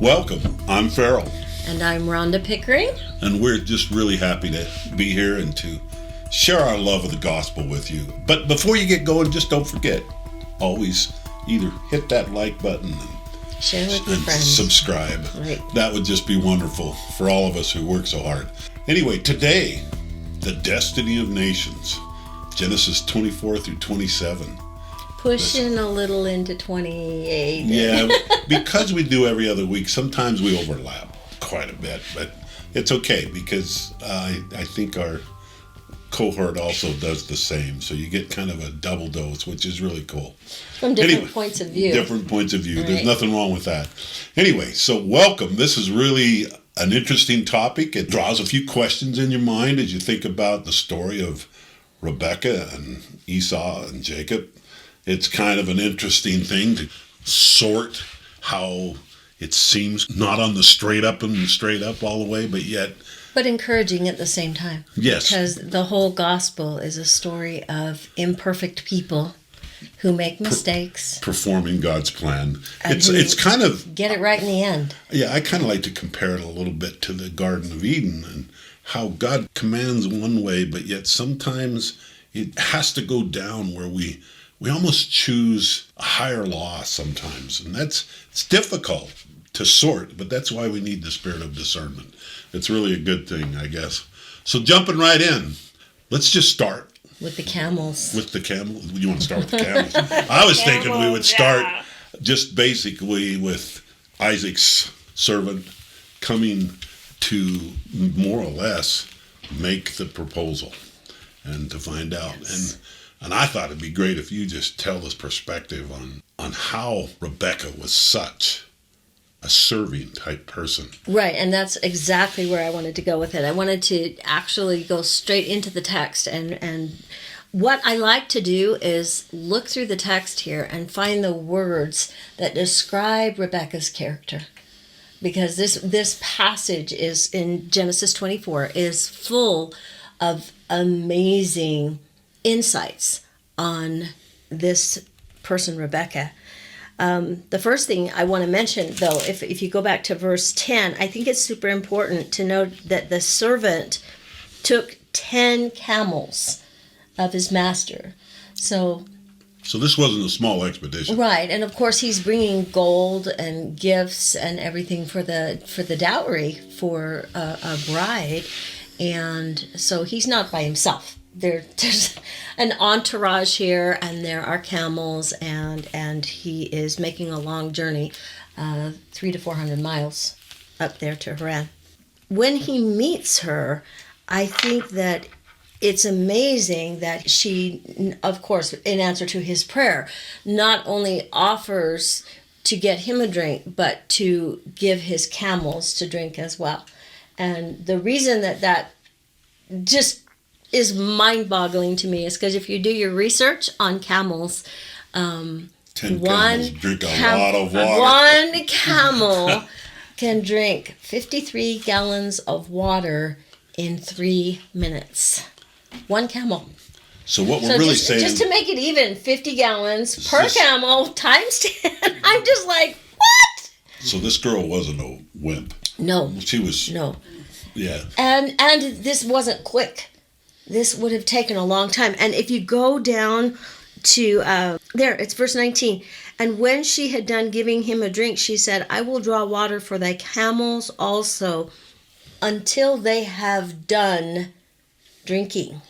Welcome, I'm Farrell. And I'm Rhonda Pickering. And we're just really happy to be here and to share our love of the gospel with you. But before you get going, just don't forget, always either hit that like button and share with your friends. Subscribe. Right. That would just be wonderful for all of us who work so hard. Anyway, today, the destiny of nations, Genesis 24 through 27. Pushing a little into 28. Yeah, because we do every other week, sometimes we overlap quite a bit, but it's okay because I think our cohort also does the same. So you get kind of a double dose, which is really cool. From different points of view. Different points of view. Right. There's nothing wrong with that. Anyway, so welcome. This is really an interesting topic. It draws a few questions in your mind as you think about the story of Rebekah and Esau and Jacob. It's kind of an interesting thing to sort how it seems not on the straight up all the way, but encouraging at the same time. Yes. Because the whole gospel is a story of imperfect people who make mistakes. Performing God's plan. And it's kind of... get it right in the end. Yeah, I kind of like to compare it a little bit to the Garden of Eden and how God commands one way, but yet sometimes it has to go down where we almost choose a higher law sometimes. And it's difficult to sort, but that's why we need the spirit of discernment. It's really a good thing, I guess. So jumping right in, let's just start. With the camels. With the camels? You want to start with the camels? I was thinking we would start just basically with Isaac's servant coming to more or less make the proposal and to find out. Yes. And I thought it'd be great if you just tell this perspective on how Rebekah was such a serving type person. Right, and that's exactly where I wanted to go with it. I wanted to actually go straight into the text, and what I like to do is look through the text here and find the words that describe Rebekah's character. Because this passage is in Genesis 24 is full of amazing insights on this person, Rebekah. The first thing I want to mention, though, if you go back to verse 10, I think it's super important to note that the servant took 10 camels of his master. So this wasn't a small expedition. Right, and of course he's bringing gold and gifts and everything for the dowry for a bride, and so he's not by himself. There's an entourage here, and there are camels, and he is making a long journey, 300 to 400 miles up there to Haran. When he meets her, I think that it's amazing that she, of course, in answer to his prayer, not only offers to get him a drink, but to give his camels to drink as well. And the reason that just is mind-boggling to me is because if you do your research on camels, 10 camels drink a lot of water. One camel can drink 53 gallons of water in 3 minutes. One camel. So what we're really saying... Just to make it even, 50 gallons per camel times 10. I'm just like, what? So this girl wasn't a wimp. No. She was... No. Yeah. And this wasn't quick. This would have taken a long time. And if you go down to, it's verse 19. And when she had done giving him a drink, she said, I will draw water for thy camels also until they have done drinking.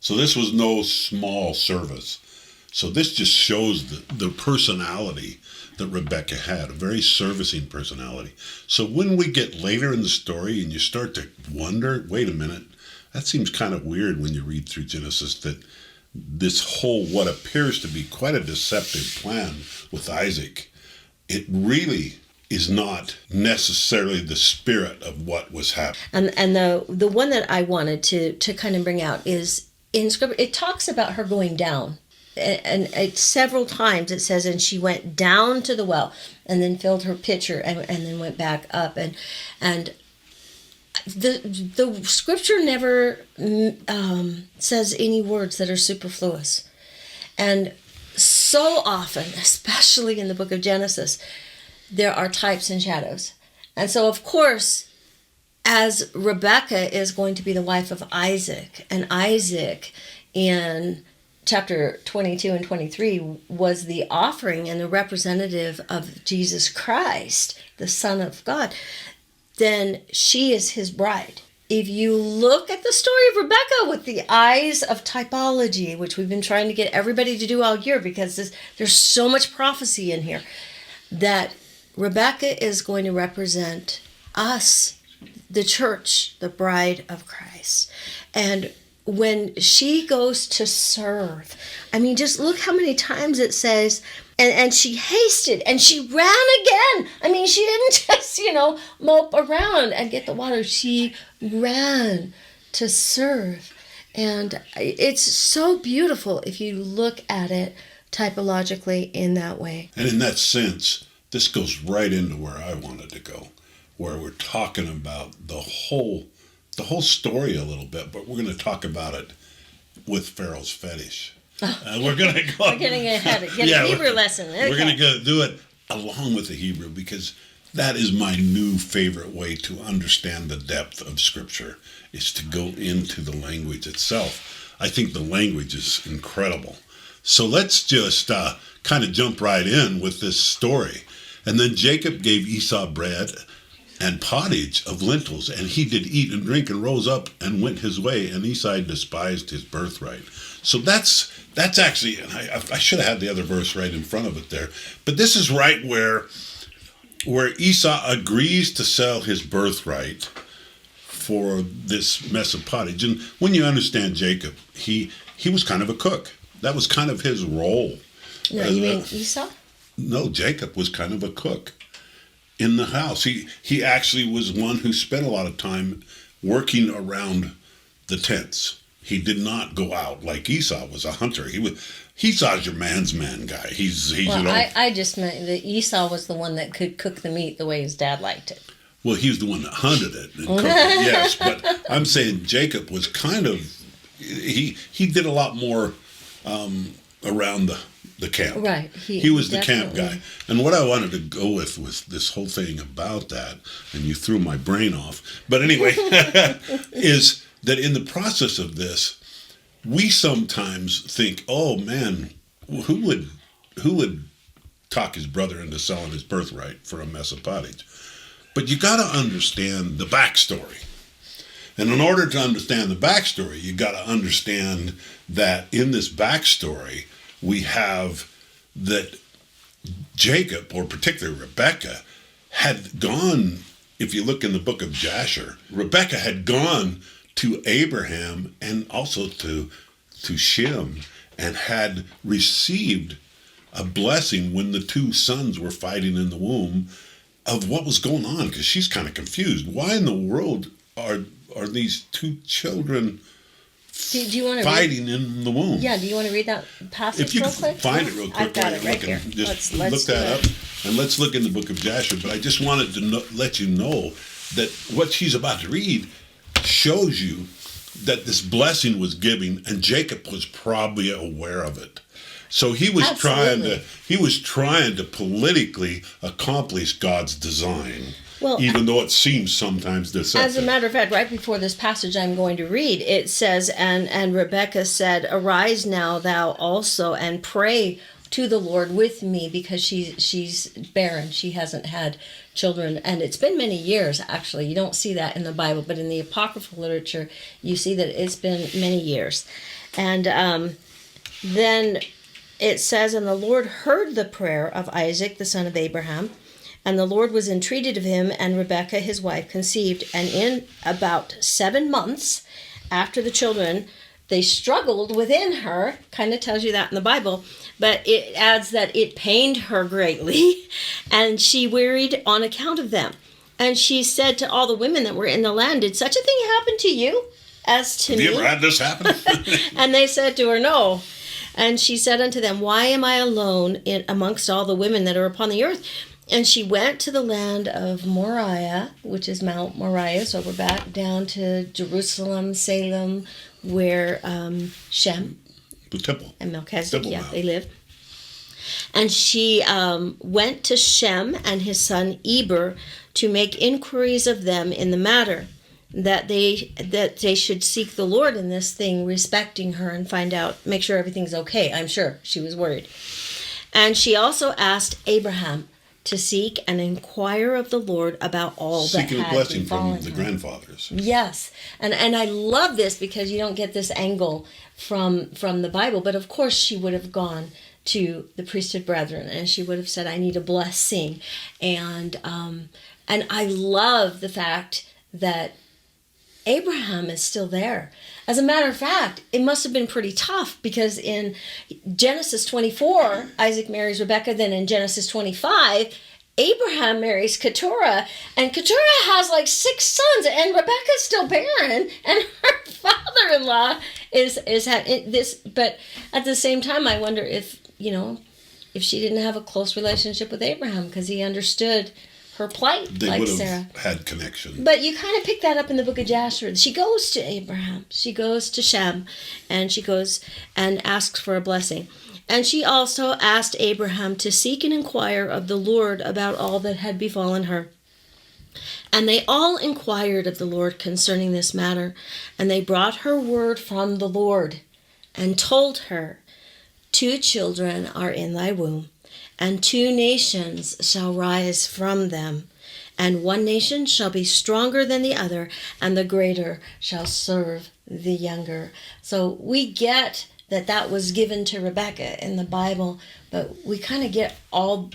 So this was no small service. So this just shows the personality that Rebekah had, a very servicing personality. So when we get later in the story and you start to wonder, wait a minute, that seems kind of weird when you read through Genesis that this whole what appears to be quite a deceptive plan with Isaac, it really is not necessarily the spirit of what was happening. And the one that I wanted to kind of bring out is in Scripture, it talks about her going down. And several times it says, and she went down to the well and then filled her pitcher and then went back up. And the Scripture never says any words that are superfluous. And so often, especially in the book of Genesis, there are types and shadows. And so, of course, as Rebekah is going to be the wife of Isaac, and Isaac in chapter 22 and 23 was the offering and the representative of Jesus Christ, the Son of God, then she is his bride. If you look at the story of Rebekah with the eyes of typology, which we've been trying to get everybody to do all year because there's so much prophecy in here, that Rebekah is going to represent us, the church, the bride of Christ. And when she goes to serve, I mean, just look how many times it says, and she hasted and she ran again. I mean, she didn't just, mope around and get the water. She ran to serve. And it's so beautiful if you look at it typologically in that way. And in that sense, this goes right into where I wanted to go, where we're talking about the whole story a little bit, but we're going to talk about it with Pharaohs Fetish. We're going to go. We're getting ahead. Get a Hebrew lesson. Okay. We're going to go do it along with the Hebrew, because that is my new favorite way to understand the depth of Scripture, is to go into the language itself. I think the language is incredible. So let's just kind of jump right in with this story. And then Jacob gave Esau bread and pottage of lentils, and he did eat and drink and rose up and went his way, and Esau despised his birthright. So that's actually, and I should have had the other verse right in front of it there, but this is right where Esau agrees to sell his birthright for this mess of pottage. And when you understand Jacob, he was kind of a cook. That was kind of his role. No, you mean Esau? No, Jacob was kind of a cook in the house. He actually was one who spent a lot of time working around the tents. He did not go out like Esau was a hunter. Esau's your man's man guy. I just meant that Esau was the one that could cook the meat the way his dad liked it. Well, he's the one that hunted it and cooked it, yes. But I'm saying Jacob was kind of, he did a lot more around the camp. Right. He was the camp guy. And what I wanted to go with was this whole thing about that, and you threw my brain off. But anyway, is that in the process of this, we sometimes think, oh man, who would talk his brother into selling his birthright for a mess of pottage? But you got to understand the backstory. And in order to understand the backstory, you got to understand that in this backstory, we have that Jacob, or particularly Rebekah, had gone, if you look in the Book of Jasher, Rebekah had gone to Abraham and also to Shem, and had received a blessing when the two sons were fighting in the womb of what was going on, because she's kind of confused. Why in the world are these two children do you want to fighting in the womb? Yeah, do you want to read that passage real quick? If you can find it real quick. I've got it right here. Just let's look that up, and let's look in the Book of Jasher. But I just wanted to let you know that what she's about to read shows you that this blessing was given, and Jacob was probably aware of it. So he was trying to politically accomplish God's design, even though it seems sometimes deceptive. As a matter of fact, right before this passage I'm going to read, it says, and Rebekah said, "Arise now, thou also, and pray to the Lord with me," because she's barren. She hasn't had children, and it's been many years, actually. You don't see that in the Bible, but in the apocryphal literature, you see that it's been many years. And then it says, "And the Lord heard the prayer of Isaac, the son of Abraham, and the Lord was entreated of him, and Rebekah his wife conceived. And in about 7 months after the children, they struggled within her," kind of tells you that in the Bible, but it adds that it pained her greatly, and she wearied on account of them. And she said to all the women that were in the land, "Did such a thing happen to you as to me?" Have you ever had this happen? And they said to her, "No." And she said unto them, "Why am I alone amongst all the women that are upon the earth?" And she went to the land of Moriah, which is Mount Moriah, so we're back down to Jerusalem, Salem, where Shem the temple and Melchizedek, temple they lived. And she went to Shem and his son Eber to make inquiries of them in the matter, that they should seek the Lord in this thing respecting her and find out, make sure everything's okay. I'm sure she was worried. And she also asked Abraham to seek and inquire of the Lord about all that Seeking a had blessing befallen from the her. grandfathers. Yes, and I love this because you don't get this angle from the Bible. But of course, she would have gone to the priesthood brethren and she would have said, "I need a blessing," and I love the fact that Abraham is still there. As a matter of fact, it must have been pretty tough because in Genesis 24, Isaac marries Rebekah. Then in Genesis 25, Abraham marries Keturah. And Keturah has like 6 sons, and Rebekah's still barren. And her father-in-law is having this. But at the same time, I wonder if she didn't have a close relationship with Abraham because he understood her plight, They like would have Sarah. had connection. But you kind of pick that up in the Book of Jasher. She goes to Abraham. She goes to Shem. And she goes and asks for a blessing. And she also asked Abraham to seek and inquire of the Lord about all that had befallen her. And they all inquired of the Lord concerning this matter. And they brought her word from the Lord and told her, 2 children are in thy womb, and 2 nations shall rise from them, and one nation shall be stronger than the other, and the greater shall serve the younger. So we get that was given to Rebekah in the Bible, but we kind of get all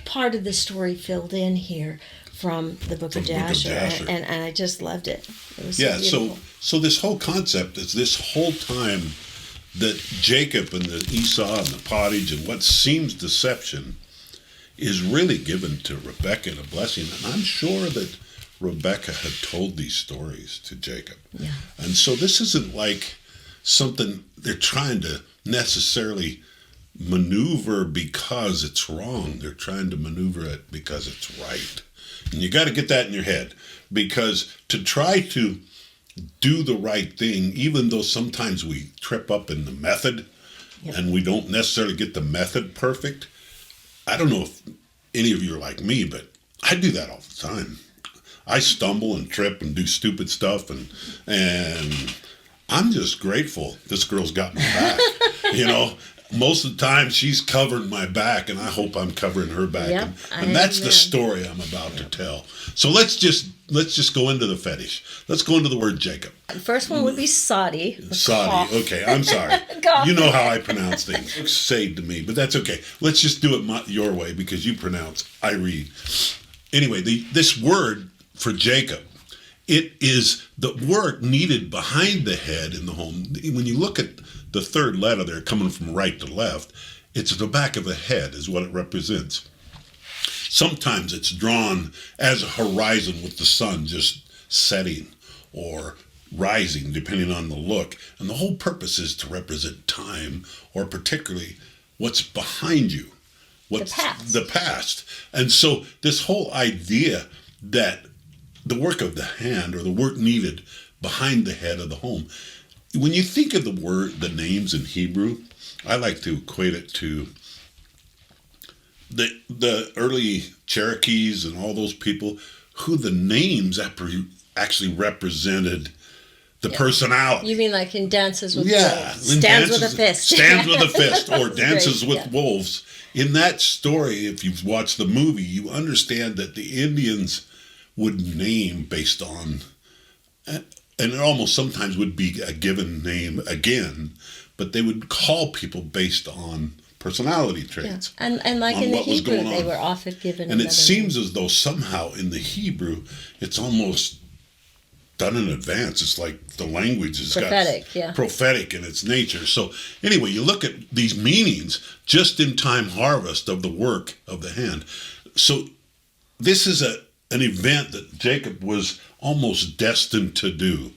part of the story filled in here from the Book of Jasher. And I just loved it. It was so beautiful. So this whole concept is this whole time that Jacob and the Esau and the pottage and what seems deception is really given to Rebekah in a blessing. And I'm sure that Rebekah had told these stories to Jacob. Yeah. And so this isn't like something they're trying to necessarily maneuver because it's wrong. They're trying to maneuver it because it's right. And you got to get that in your head, because to try to do the right thing, even though sometimes we trip up in the method, yep, and we don't necessarily get the method perfect. I don't know if any of you are like me, but I do that all the time. I stumble and trip and do stupid stuff, and I'm just grateful this girl's got my back. Most of the time she's covering my back, and I hope I'm covering her back. Yep, and that's the story I'm about to tell. So let's just go into the fetish. Let's go into the word Jacob. The first one would be Saudi. Saudi. Okay, I'm sorry. You know how I pronounce things. It's saved to me, but that's okay. Let's just do it your way, because you pronounce, I read. Anyway, this word for Jacob, it is the word needed behind the head in the home. When you look at the third letter there coming from right to left, it's the back of the head is what it represents. Sometimes it's drawn as a horizon with the sun just setting or rising, depending on the look. And the whole purpose is to represent time, or particularly what's behind you, what's the past. And so this whole idea that the work of the hand, or the work needed behind the head of the home, when you think of the names in Hebrew, I like to equate it to the early Cherokees and all those people who the names actually represented the personality. You mean like in Dances with Wolves? Stands with a Fist. Stands with a Fist, or Dances great, with Wolves. In that story, if you've watched the movie, you understand that the Indians would name based on, and it almost sometimes would be a given name again, but they would call people based on personality traits. Yeah. And like in the Hebrew, they were often given. And it seems as though somehow in the Hebrew, it's almost done in advance. It's like the language is prophetic in its nature. So anyway, you look at these meanings, just in time harvest of the work of the hand. So this is an event that Jacob was almost destined to do.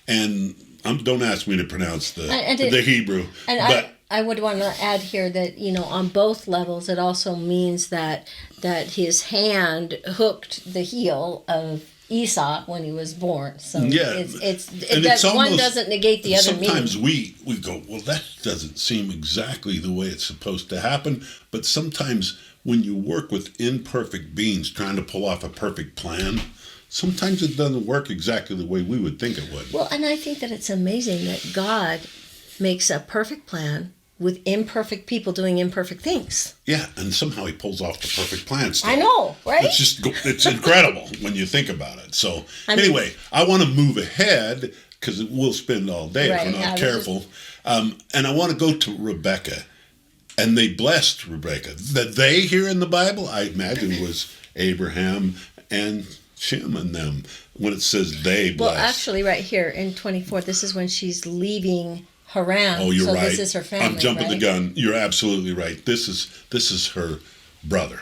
And don't ask me to pronounce the Hebrew. But I would want to add here that, on both levels, it also means that his hand hooked the heel of Esau when he was born. So Yeah. one doesn't negate the other meaning. Sometimes we go, well, that doesn't seem exactly the way it's supposed to happen. But sometimes when you work with imperfect beings trying to pull off a perfect plan, sometimes it doesn't work exactly the way we would think it would. Well, and I think that it's amazing that God makes a perfect plan with imperfect people doing imperfect things. Yeah, and somehow he pulls off the perfect plan still. I know, right? It's incredible when you think about it. So anyway, I want to move ahead because we'll spend all day if we're not careful. And I want to go to Rebekah. And they blessed Rebekah. The they here in the Bible, I imagine, was Abraham and Shem and them. When it says they blessed. Well, actually, right here in 24, this is when she's leaving Haran. Oh, you're right. This is her family. I'm jumping the gun. You're absolutely right. This is her brother.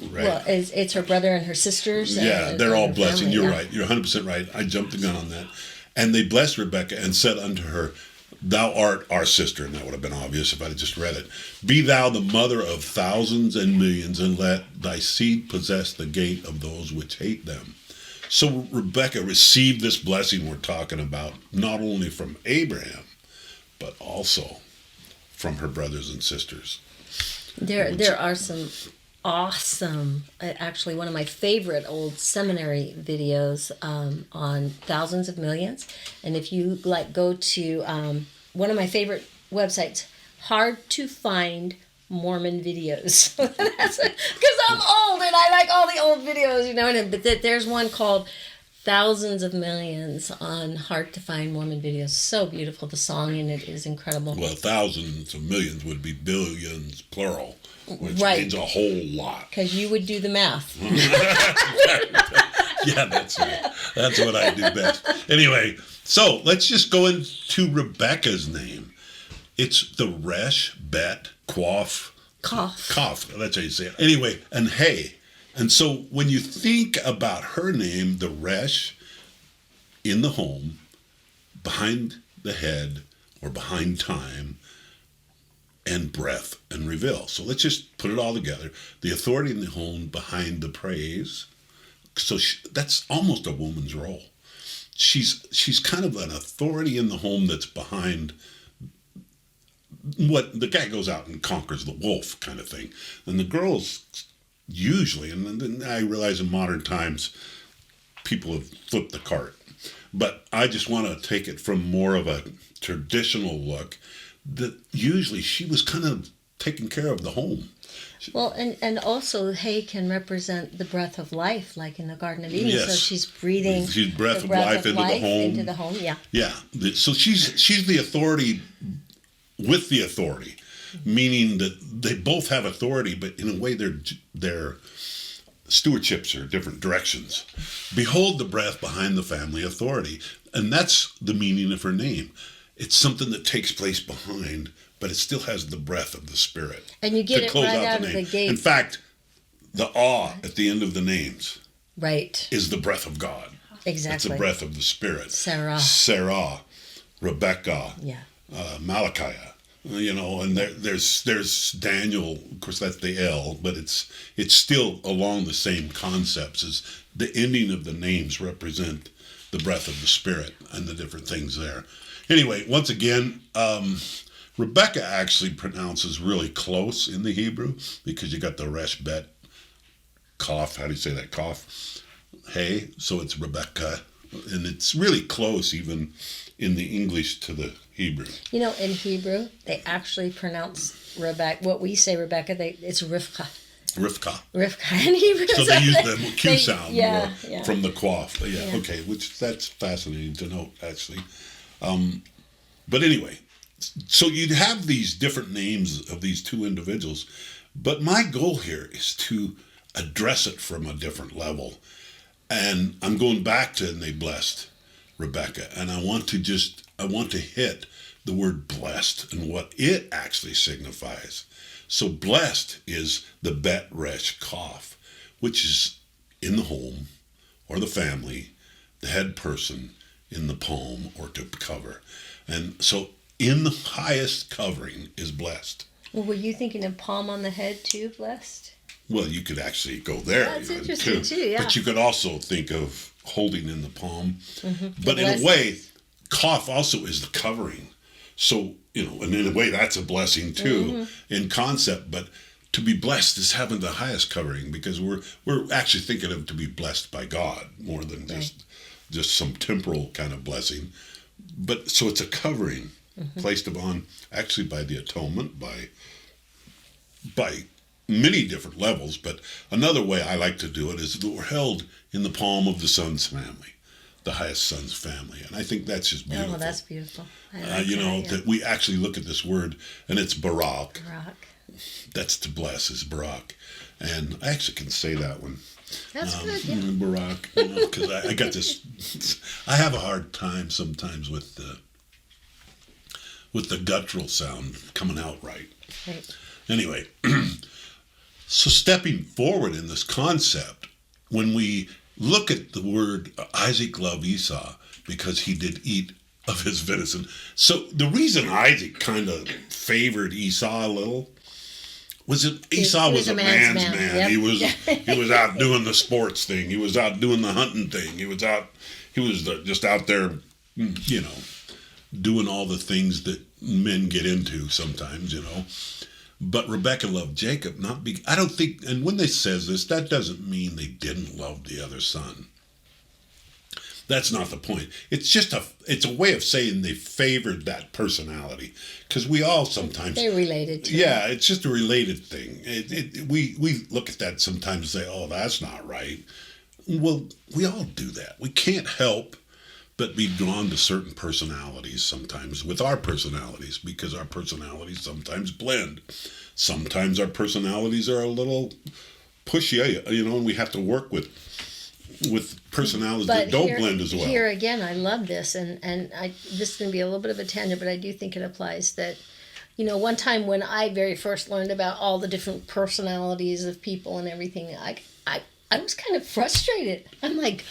Right. Well, it's her brother and her sisters. Yeah, they're all blessing. You're right. You're 100% right. I jumped the gun on that. And they blessed Rebekah and said unto her, Thou art our sister. And that would have been obvious if I had just read it. Be thou the mother of thousands and millions, and let thy seed possess the gate of those which hate them. So Rebekah received this blessing we're talking about, not only from Abraham, but also from her brothers and sisters. There are some awesome, actually one of my favorite old seminary videos on thousands of millions. And if you go to one of my favorite websites, Hard to Find Mormon Videos. That's because I'm old and I like all the old videos, but there's one called Thousands of Millions on Hard to Find Mormon Videos. So beautiful. The song in it is incredible. Well, thousands of millions would be billions, plural, which means a whole lot. Because you would do the math. Yeah, that's right. That's what I do best. Anyway, so let's just go into Rebekah's name. It's the Resh, Bet, Quaff. Kof. That's how you say it. Anyway, and hey. And so when you think about her name, the Resh, in the home, behind the head or behind time, and breath and reveal. So let's just put it all together. The authority in the home behind the praise. So that's almost a woman's role. She's kind of an authority in the home that's behind what the guy goes out and conquers the wolf kind of thing. And the girls usually, and then I realize in modern times, people have flipped the cart. But I just want to take it from more of a traditional look that usually she was kind of taking care of the home. Well, and also hay can represent the breath of life, like in the Garden of Eden. Yes. So she's breathing she's breath of life into the home. Yeah. Yeah. So she's the authority with the authority, meaning that they both have authority, but in a way their stewardships are different directions. Behold the breath behind the family authority. And that's the meaning of her name. It's something that takes place behind, but it still has the breath of the Spirit. And you get it right out of the gate. In fact, the awe at the end of the names is the breath of God. Exactly. It's the breath of the Spirit. Sarah, Rebekah, Malachiah. And there's Daniel. Of course, that's the L, but it's still along the same concepts as the ending of the names represent the breath of the Spirit and the different things there. Anyway, once again, Rebekah actually pronounces really close in the Hebrew because you got the resh bet, cough. How do you say that? Cough. Hey, so it's Rebekah, and it's really close even in the English to the Hebrew. In Hebrew, they actually pronounce Rebekah. What we say Rebekah, it's Rivka. Rivka in Hebrew. So they use the Q sound more from the quaff. Yeah. Okay, which that's fascinating to note, actually. But anyway, so you'd have these different names of these two individuals, but my goal here is to address it from a different level. And I'm going back to, and they blessed Rebekah, and I want to hit the word blessed and what it actually signifies. So blessed is the bet resh kaf, which is in the home or the family, the head person in the palm or to cover. And so in the highest covering is blessed. Well, were you thinking of palm on the head too, blessed? Well, you could actually go there. That's even, interesting too, yeah. But you could also think of holding in the palm. Mm-hmm. But in a way, cough also is the covering. So, and in a way that's a blessing too in concept. But to be blessed is having the highest covering, because we're actually thinking of to be blessed by God more than just some temporal kind of blessing. But so it's a covering placed upon actually by the atonement, by many different levels. But another way I like to do it is that we're held in the palm of the Son's family, the highest Son's family. And I think that's just beautiful. Oh, that's beautiful. That we actually look at this word, and it's Barak. Barak. That's to bless, is Barak. And I actually can say that one. That's good, yeah. Barak, because I got this. I have a hard time sometimes with the guttural sound coming out right. Right. Anyway, so stepping forward in this concept, when we look at the word Isaac loved Esau because he did eat of his venison. So the reason Isaac kind of favored Esau a little was that Esau was a man's man. Yep. He was out doing the sports thing. He was out doing the hunting thing. He was just out there, doing all the things that men get into sometimes, But Rebekah loved Jacob, I don't think, and when they says this, that doesn't mean they didn't love the other son. That's not the point. It's just it's a way of saying they favored that personality, because we all sometimes they related to yeah, it's just a related thing. We look at that sometimes and say, oh, that's not right. Well, we all do that. We can't help but be drawn to certain personalities sometimes with our personalities, because our personalities sometimes blend. Sometimes our personalities are a little pushy, and we have to work with personalities that don't blend as well. Here again, I love this, and this is going to be a little bit of a tangent, but I do think it applies that, one time when I very first learned about all the different personalities of people and everything, I was kind of frustrated. I'm like,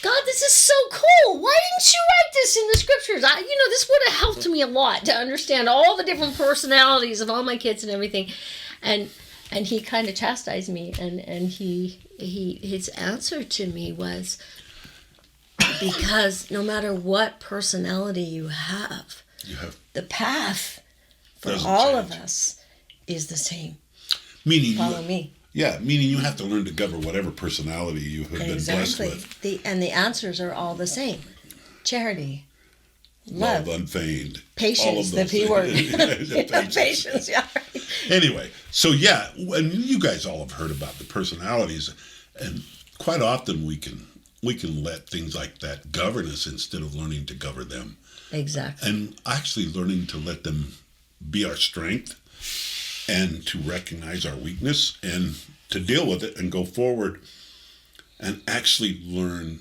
God, this is so cool. Why didn't you write this in the scriptures? This would have helped me a lot to understand all the different personalities of all my kids and everything. And he kind of chastised me, and his answer to me was, because no matter what personality you have the path for all of us is the same. Meaning, follow me. Yeah, meaning you have to learn to govern whatever personality you have been blessed with. The answers are all the same. Charity, love unfeigned, patience, the P word. Patience, yeah. Anyway, so yeah, and you guys all have heard about the personalities, and quite often we can let things like that govern us instead of learning to govern them. Exactly. And actually learning to let them be our strength, and to recognize our weakness, and to deal with it and go forward, and actually learn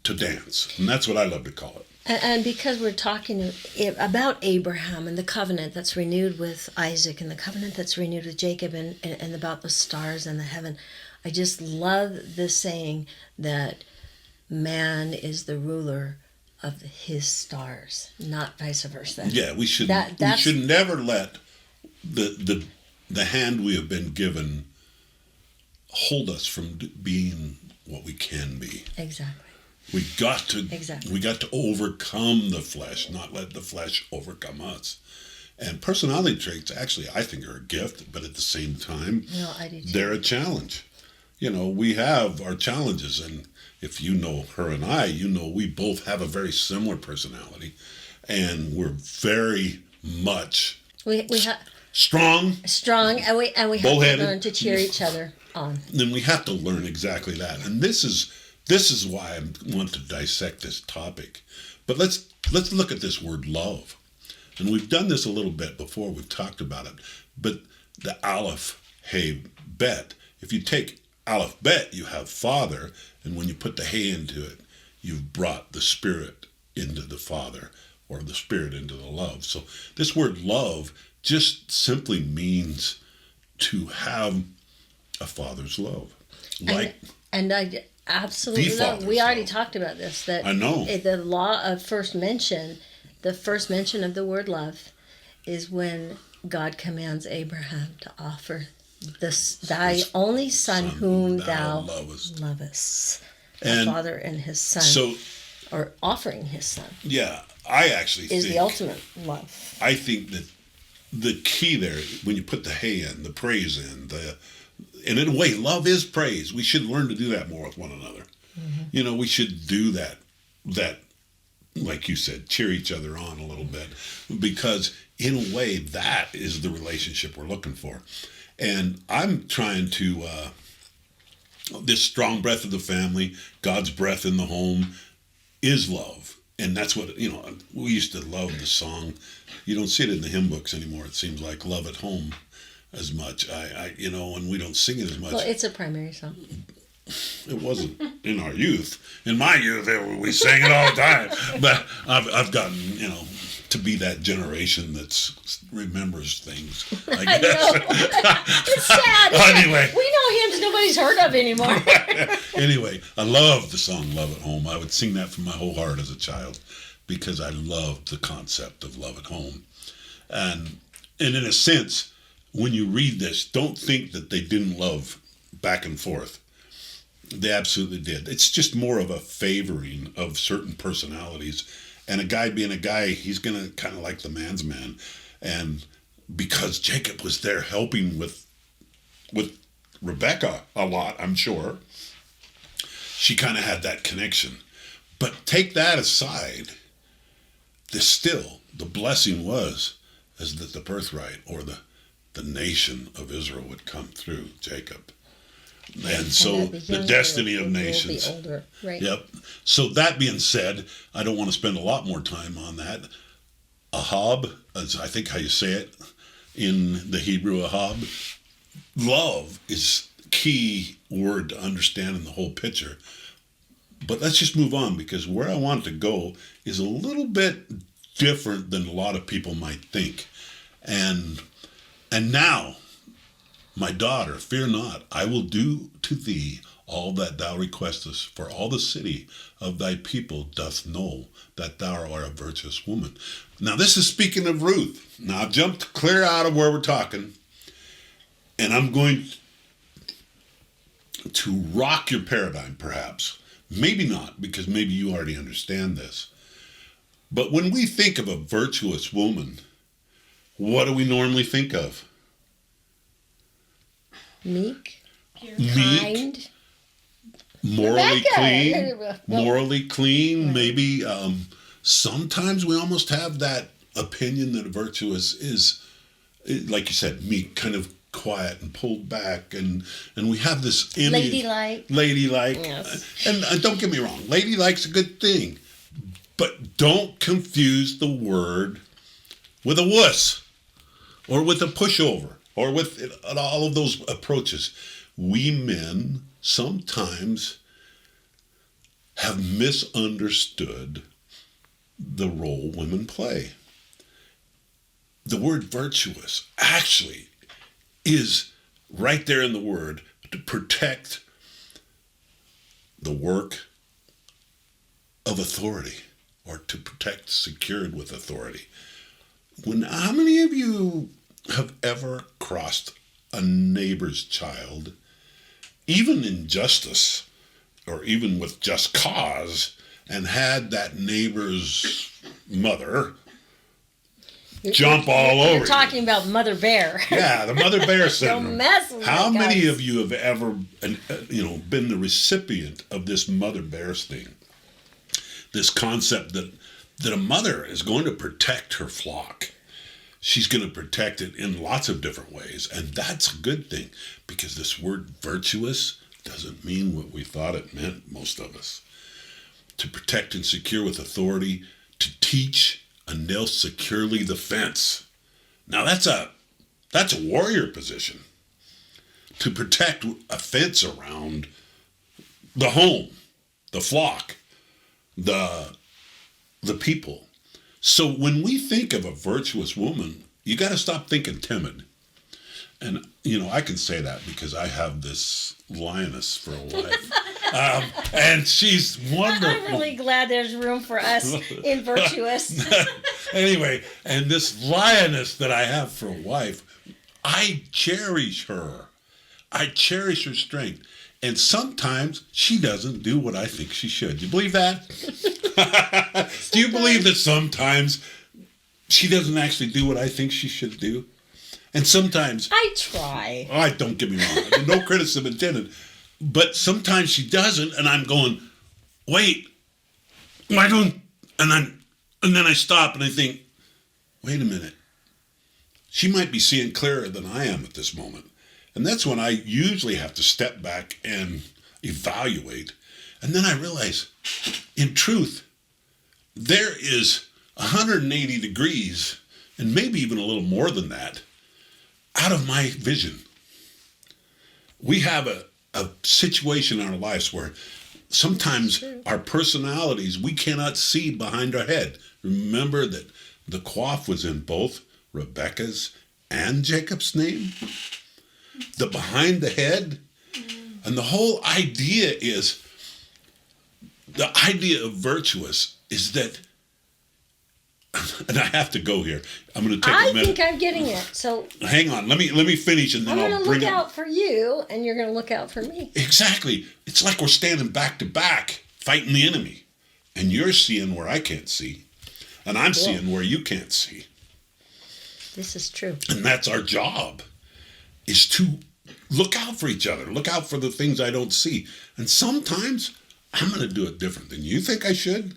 to dance. And that's what I love to call it. And because we're talking about Abraham and the covenant that's renewed with Isaac and the covenant that's renewed with Jacob, and about the stars and the heaven, I just love the saying that man is the ruler of his stars, not vice versa. Yeah, we should never let the hand we have been given hold us from being what we can be. Exactly. We got to overcome the flesh, not let the flesh overcome us. And personality traits, actually, I think are a gift, but at the same time, I do too. They're a challenge. We have our challenges, and if you know her and I, we both have a very similar personality, and we're very much we have strong, and we have to learn to cheer each other on. Then we have to learn exactly that, and this is why I want to dissect this topic. But let's look at this word love, and we've done this a little bit before. We've talked about it, but the Aleph, Hey, Bet. If you take Aleph, Bet, you have Father, and when you put the Hey into it, you've brought the Spirit into the Father, or the Spirit into the love. So this word love just simply means to have a father's love. And I absolutely love. We already talked about this. That I know. The law of first mention, the first mention of the word love, is when God commands Abraham to offer thy only son whom thou lovest. lovest. And the father and his son. So, or offering his son. Yeah, I actually is think, the ultimate love. I think that the key there, when you put the hey in, the praise in, and in a way, love is praise. We should learn to do that more with one another. Mm-hmm. We should do that, like you said, cheer each other on a little bit, because in a way, that is the relationship we're looking for. And I'm trying to, this strong breath of the family, God's breath in the home is love. And that's what, we used to love the song. You don't see it in the hymn books anymore. It seems like Love at Home as much. And we don't sing it as much. Well, it's a primary song. It wasn't in our youth. In my youth, we sang it all the time. But I've gotten, to be that generation that remembers things, I guess. It's sad. Anyway. We know hymns nobody's heard of anymore. Anyway, I love the song Love at Home. I would sing that from my whole heart as a child because I loved the concept of love at home. And in a sense, when you read this, don't think that they didn't love back and forth. They absolutely did. It's just more of a favoring of certain personalities. And a guy being a guy, he's going to kind of like the man's man. And because Jacob was there helping with Rebekah a lot, I'm sure, she kind of had that connection. But take that aside, the blessing was is that the birthright or the nation of Israel would come through Jacob. And so the destiny of nations. Will be older, right? Yep. So that being said, I don't want to spend a lot more time on that. Ahab, is I think how you say it in the Hebrew, Ahab. Love is key word to understand in the whole picture. But let's just move on, because where I want to go is a little bit different than a lot of people might think. And now, my daughter, fear not, I will do to thee all that thou requestest, for all the city of thy people doth know that thou art a virtuous woman. Now, this is speaking of Ruth. Now, I've jumped clear out of where we're talking, and I'm going to rock your paradigm, perhaps. Maybe not, because maybe you already understand this. But when we think of a virtuous woman, what do we normally think of? Meek, kind, morally clean. Maybe sometimes we almost have that opinion that a virtuous is, like you said, meek, kind of quiet and pulled back, and we have this image, ladylike. Yes. And don't get me wrong, ladylike's a good thing, but don't confuse the word with a wuss or with a pushover. Or with all of those approaches. We men sometimes have misunderstood the role women play. The word virtuous actually is right there in the word to protect the work of authority, or to protect secured with authority. How many of you have ever crossed a neighbor's child, even in justice or even with just cause, and had that neighbor's mother jump all over? You're talking about Mother Bear. Yeah, the Mother Bear syndrome. Don't mess with How me, many guys. of you have ever been the recipient of this Mother Bear thing? This concept that a mother is going to protect her flock. She's going to protect it in lots of different ways. And that's a good thing, because this word virtuous doesn't mean what we thought it meant, most of us. To protect and secure with authority, to teach and nail securely the fence. Now that's a warrior position. To protect a fence around the home, the flock, the people. So when we think of a virtuous woman, you got to stop thinking timid. And, I can say that because I have this lioness for a wife. And she's wonderful. I'm really glad there's room for us in virtuous. Anyway, and this lioness that I have for a wife, I cherish her. I cherish her strength. And sometimes she doesn't do what I think she should. Do you believe that? Do you believe that sometimes she doesn't actually do what I think she should do? And sometimes... I try. Don't get me wrong. No criticism intended. But sometimes she doesn't, and I'm going, wait, why don't... And then I stop and I think, wait a minute. She might be seeing clearer than I am at this moment. And that's when I usually have to step back and evaluate. And then I realize, in truth, there is 180 degrees, and maybe even a little more than that, out of my vision. We have a situation in our lives where sometimes our personalities, we cannot see behind our head. Remember that the coif was in both Rebekah's and Jacob's name? The behind the head. And the whole idea is, the idea of virtuous is that, and I have to go here. I'm going to take a minute. I think I'm getting it. So hang on. Let me finish, and then I'm I'll going to bring look it. out for you, and you're going to look out for me. Exactly. It's like we're standing back to back, fighting the enemy. And you're seeing where I can't see. And I'm seeing where you can't see. This is true. And that's our job, is to look out for each other. Look out for the things I don't see. And sometimes I'm going to do it different than you think I should.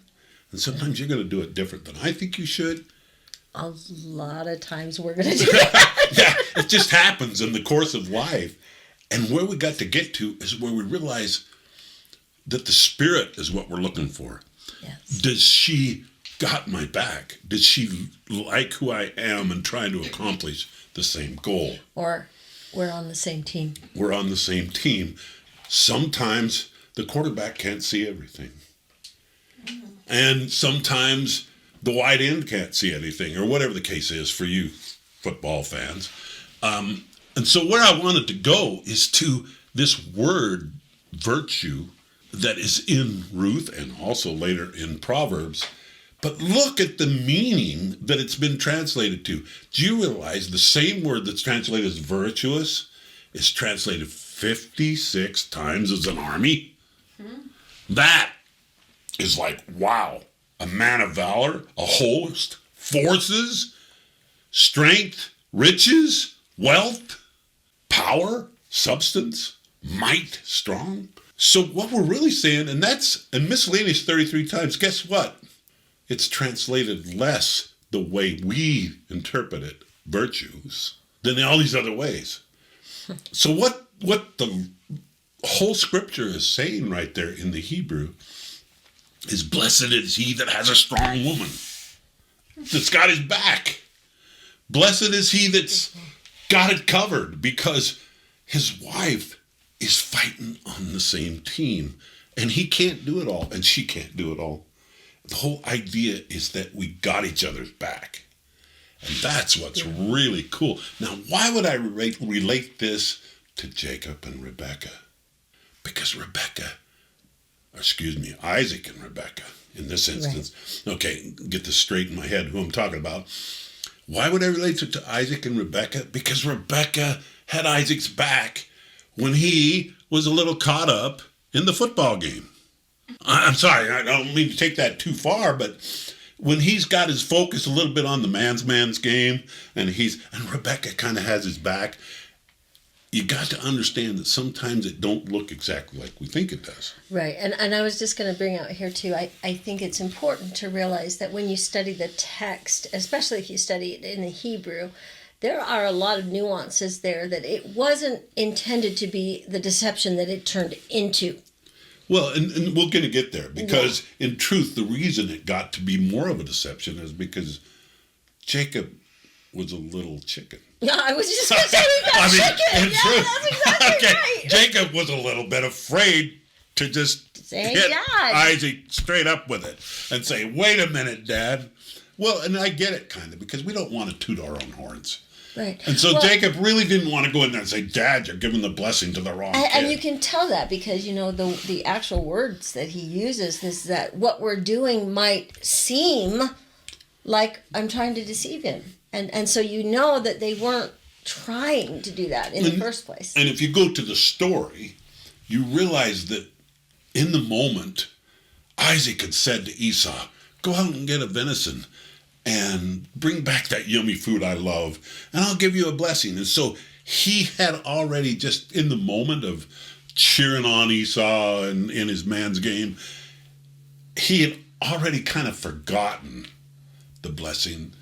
And sometimes you're going to do it different than I think you should. A lot of times we're going to do that. Yeah, it just happens in the course of life. And where we got to get to is where we realize that the Spirit is what we're looking for. Yes. Does she got my back? Does she like who I am and trying to accomplish the same goal? Or we're on the same team. We're on the same team. Sometimes the quarterback can't see everything. And sometimes the wide end can't see anything, or whatever the case is for you football fans. And so where I wanted to go is to this word, virtue, that is in Ruth and also later in Proverbs. But look at the meaning that it's been translated to. Do you realize the same word that's translated as virtuous is translated 56 times as an army? That is like, wow, a man of valor, a host, forces, strength, riches, wealth, power, substance, might, strong. So what we're really saying, and that's, and miscellaneous 33 times, guess what? It's translated less the way we interpret it, virtues, than all these other ways. So what the whole scripture is saying right there in the Hebrew is, blessed is he that has a strong woman that's got his back. Blessed is he that's got it covered because his wife is fighting on the same team. And he can't do it all, and she can't do it all. The whole idea is that we got each other's back. And that's what's really cool. Now, why would I relate this to Jacob and Rebekah? Because Isaac and Rebekah, in this instance. Right. Okay, get this straight in my head, who I'm talking about. Why would I relate it to Isaac and Rebekah? Because Rebekah had Isaac's back when he was a little caught up in the football game. I'm sorry, I don't mean to take that too far, but when he's got his focus a little bit on the man's game, and Rebekah kind of has his back, you got to understand that sometimes it don't look exactly like we think it does. Right, and I was just going to bring out here too, I think it's important to realize that when you study the text, especially if you study it in the Hebrew, there are a lot of nuances there that it wasn't intended to be the deception that it turned into. Well, and we're going to get there, because in truth, the reason it got to be more of a deception is because Jacob was a little chicken. Yeah, I was just going to say he got chicken. Yeah, that's exactly right. Jacob was a little bit afraid to just hit Isaac straight up with it and say, wait a minute, Dad. Well, and I get it kind of, because we don't want to toot our own horns. Right. And so Jacob really didn't want to go in there and say, Dad, you're giving the blessing to the wrong kid. And you can tell that because, the actual words that he uses is that what we're doing might seem like I'm trying to deceive him. And so that they weren't trying to do that in the first place. And if you go to the story, you realize that in the moment, Isaac had said to Esau, go out and get a venison and bring back that yummy food I love, and I'll give you a blessing. And so he had already, just in the moment of cheering on Esau and in his man's game, he had already kind of forgotten the blessing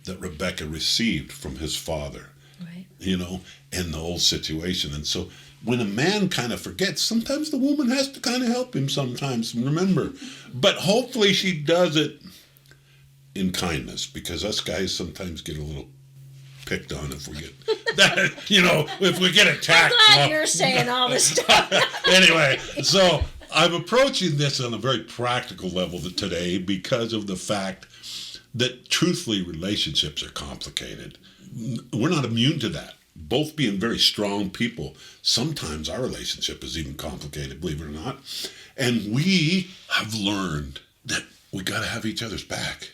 that Rebekah received from his father, right? In the whole situation. And so when a man kind of forgets, sometimes the woman has to kind of help him sometimes, remember. But hopefully she does it in kindness, because us guys sometimes get a little picked on if we get that, if we get attacked. I'm glad you're saying all this stuff. Anyway, so I'm approaching this on a very practical level today because of the fact that truthfully relationships are complicated. We're not immune to that. Both being very strong people, sometimes our relationship is even complicated, believe it or not. And we have learned that we got to have each other's back.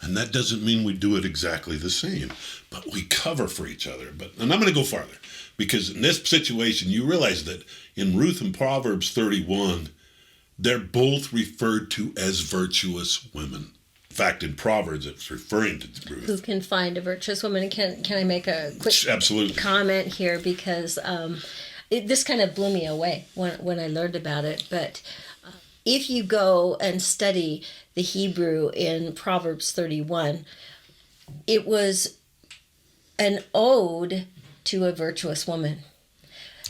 And that doesn't mean we do it exactly the same, but we cover for each other. And I'm going to go farther, because in this situation, you realize that in Ruth and Proverbs 31, they're both referred to as virtuous women. In fact, in Proverbs, it's referring to Ruth. Who can find a virtuous woman? Can I make a quick Absolutely. comment here? Because this kind of blew me away when I learned about it. But if you go and study the Hebrew in Proverbs 31, it was an ode to a virtuous woman.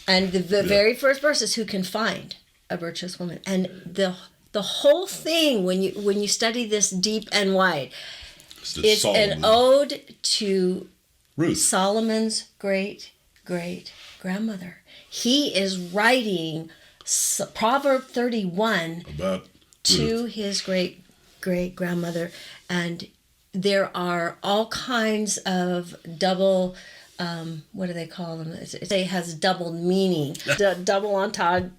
And the very first verse is, who can find a virtuous woman? And the whole thing, when you study this deep and wide, it's Solomon. An ode to Ruth, Solomon's great grandmother. He is writing Proverb 31 about to Ruth. His great grandmother, and there are all kinds of double. What do they call them? It has double meaning. Double entendre.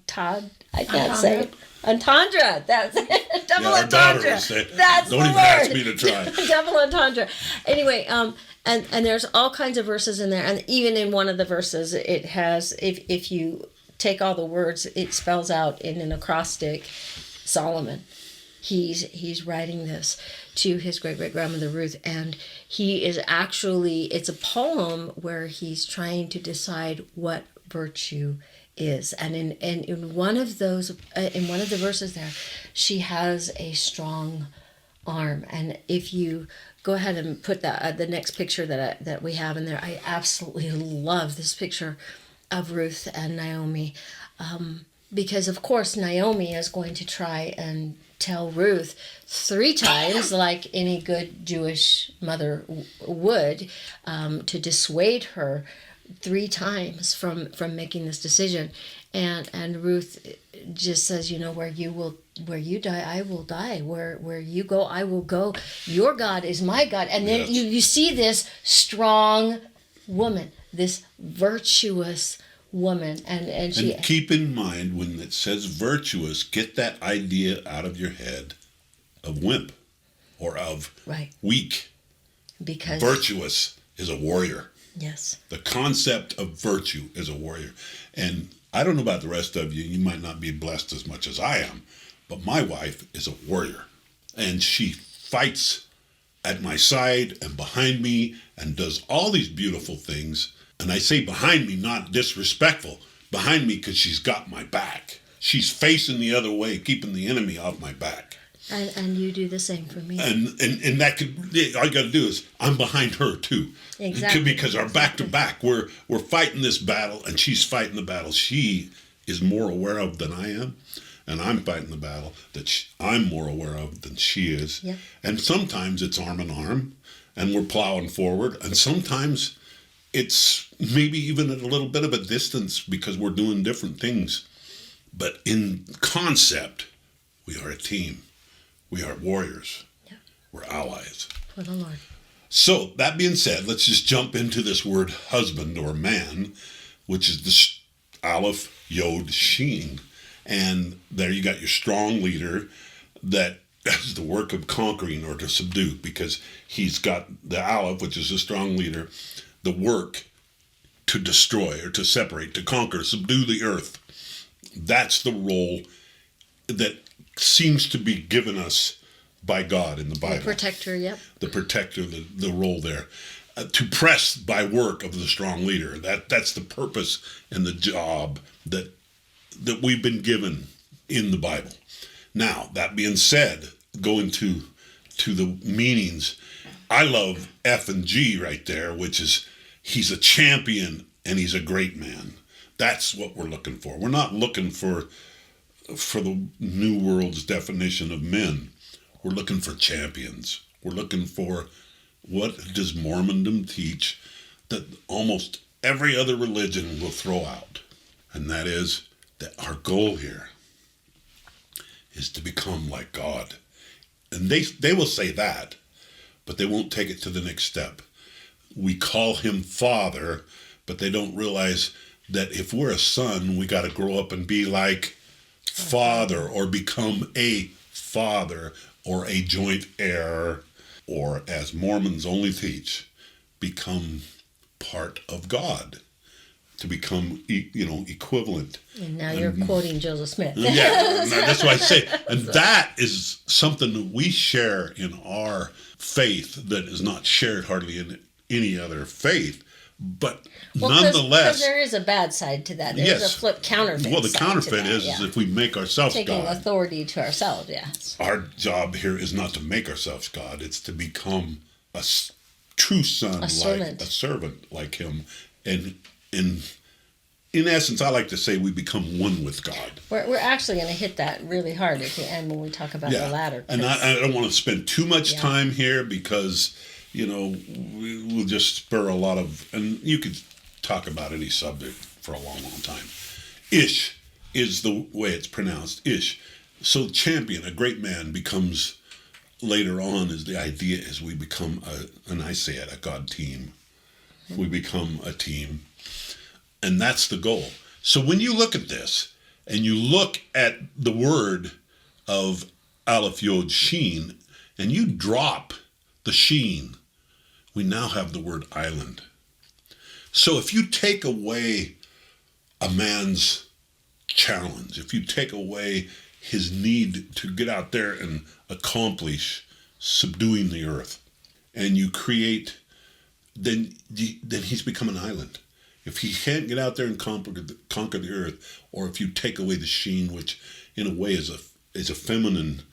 I can't say it. Entendre. That's it. Double entendre. That's the word. Don't even ask me to try. Double entendre. Anyway, and there's all kinds of verses in there, and even in one of the verses, it has, if you take all the words, it spells out in an acrostic, Solomon. He's writing this to his great-great-grandmother Ruth, and he is actually, it's a poem where he's trying to decide what virtue is. And in one of those, in one of the verses there, she has a strong arm. And if you go ahead and put that the next picture that we have in there, I absolutely love this picture of Ruth and Naomi, because of course Naomi is going to try and tell Ruth 3 times, like any good Jewish mother would, to dissuade her 3 times from making this decision, and Ruth just says, where you die, I will die. Where you go, I will go. Your God is my God. And then you see this strong woman, this virtuous woman, and she. And keep in mind, when it says virtuous, get that idea out of your head of wimp or of weak. Because virtuous is a warrior. Yes. The concept of virtue is a warrior. And I don't know about the rest of you. You might not be blessed as much as I am, but my wife is a warrior, and she fights at my side and behind me and does all these beautiful things. And I say behind me, not disrespectful, behind me because she's got my back. She's facing the other way, keeping the enemy off my back. And you do the same for me. And that could, all you got to do is, I'm behind her too. Exactly. Because our back to back, we're fighting this battle, and she's fighting the battle she is more aware of than I am. And I'm fighting the battle that I'm more aware of than she is. Yeah. And sometimes it's arm in arm, and we're plowing forward. And sometimes it's maybe even at a little bit of a distance because we're doing different things. But in concept, we are a team. We are warriors. Yeah. We're allies. For the Lord. So, that being said, let's just jump into this word husband or man, which is the Aleph, Yod, Shin. And there you got your strong leader that does the work of conquering or to subdue, because he's got the Aleph, which is a strong leader. The work to destroy or to separate, to conquer, subdue the earth. That's the role that seems to be given us by God in the Bible. The protector, yep. The protector, the role there. To press by work of the strong leader. That's the purpose and the job that we've been given in the Bible. Now, that being said, going to the meanings, I love F and G right there, which is he's a champion and he's a great man. That's what we're looking for. We're not looking for the New World's definition of men. We're looking for champions. We're looking for what does Mormondom teach that almost every other religion will throw out. And that is that our goal here is to become like God. And they will say that, but they won't take it to the next step. We call him Father, but they don't realize that if we're a son, we got to grow up and be like Father, or become a father, or a joint heir, or as Mormons only teach, become part of God, to become equivalent. And now you're quoting Joseph Smith. Yeah, that's what I say. And that is something that we share in our faith that is not shared hardly in any other faith. But nonetheless, because there is a bad side to that. There's a flip counterfeit. Well, the counterfeit is if we make ourselves taking God. Authority to ourselves. Yes. Our job here is not to make ourselves God. It's to become a true son, a servant like him, and in essence, I like to say we become one with God. We're actually going to hit that really hard at the end when we talk about the latter. And I don't want to spend too much time here because, we'll just spur a lot of, and you could talk about any subject for a long, long time. Ish is the way it's pronounced, Ish. So champion, a great man, becomes, later on, is the idea is we become, and I say it, a God team. We become a team. And that's the goal. So when you look at this, and you look at the word of Aleph Yod Sheen, and you drop the Sheen, we now have the word island. So if you take away a man's challenge, if you take away his need to get out there and accomplish subduing the earth, and you create, then he's become an island. If he can't get out there and conquer the earth, or if you take away the Sheen, which in a way is a feminine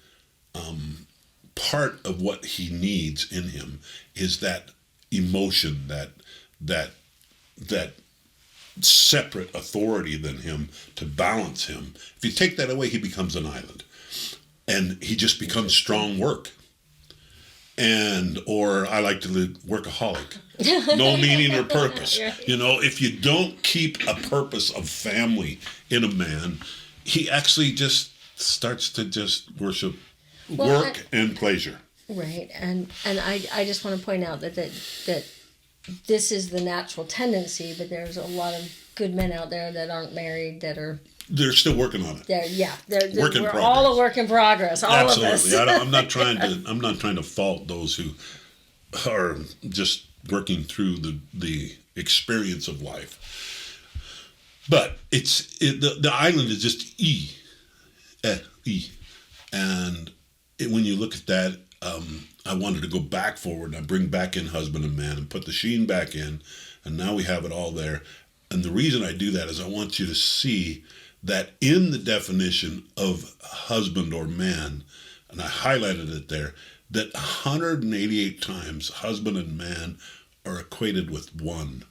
part of what he needs in him, is that emotion, that separate authority than him to balance him. If you take that away, he becomes an island, and he just becomes strong work. Or I like to live workaholic. No meaning or purpose. Right. If you don't keep a purpose of family in a man, he actually just starts to just worship work and pleasure. Right. And I just want to point out that this is the natural tendency, but there's a lot of good men out there that aren't married that are... They're still working on it. We're all a work in progress. All Absolutely. of us. I'm not trying to fault those who are just working through the experience of life. But the island is just E. And when you look at that, I wanted to go back forward and I bring back in husband and man and put the Sheen back in, and now we have it all there. And the reason I do that is I want you to see that in the definition of husband or man, and I highlighted it there, that 188 times husband and man are equated with one.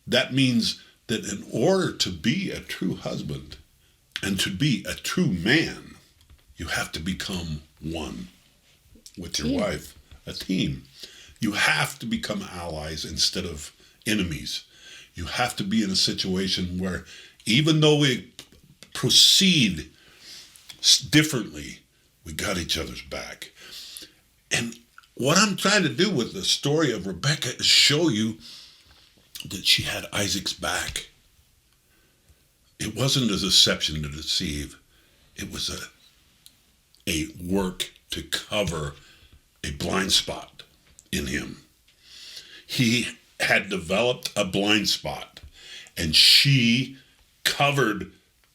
That means that in order to be a true husband and to be a true man, you have to become one with your wife, a team. You have to become allies instead of enemies. You have to be in a situation where even though we proceed differently, we got each other's back. And what I'm trying to do with the story of Rebekah is show you that she had Isaac's back. It wasn't a deception to deceive. It was a work to cover a blind spot in him. He had developed a blind spot, and she covered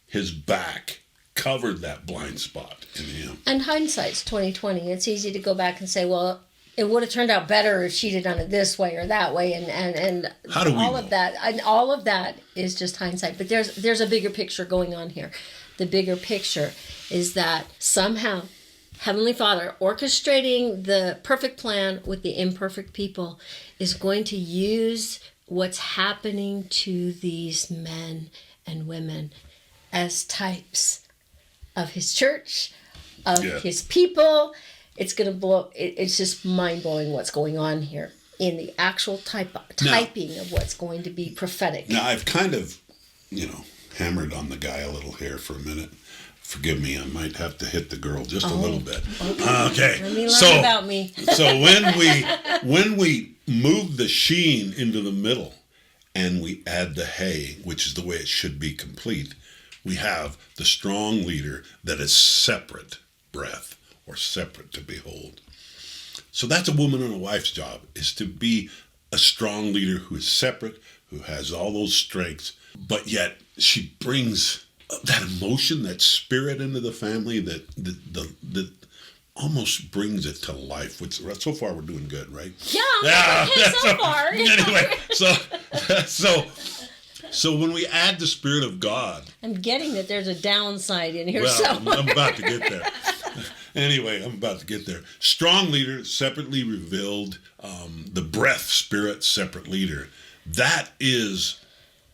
his back, covered that blind spot in him. And hindsight's 2020. It's easy to go back and say, well, it would have turned out better if she'd have done it this way or that way, and how do we all know? of that. And all of that is just hindsight. But there's a bigger picture going on here. The bigger picture is that somehow Heavenly Father, orchestrating the perfect plan with the imperfect people, is going to use what's happening to these men and women as types of his church, of his people. It's going to blow. It's just mind-blowing what's going on here in the actual typing of what's going to be prophetic. Now, I've kind of, hammered on the guy a little here for a minute. Forgive me, I might have to hit the girl just a little bit. Okay. Let me learn about me. So when we move the sheen into the middle and we add the hay, which is the way it should be complete, we have the strong leader that is separate breath, or separate to behold. So that's a woman and a wife's job, is to be a strong leader who is separate, who has all those strengths, but yet she brings that emotion, that spirit into the family that almost brings it to life. Which, so far we're doing good, right? Yeah, so far. Anyway, so when we add the Spirit of God, I'm getting that there's a downside in here. well, I'm about to get there. Anyway, I'm about to get there. Strong leader, separately revealed, the breath, spirit, separate leader. That is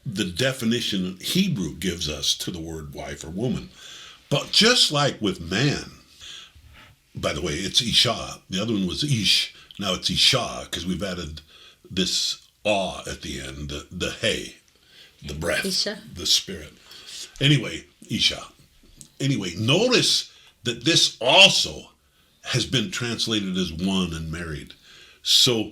the definition Hebrew gives us to the word wife or woman. But just like with man, by the way, it's Isha. The other one was Ish. Now it's Isha, because we've added this awe at the end, the hay, the breath, Isha. the spirit. Anyway, Isha. Anyway, notice that this also has been translated as one and married. So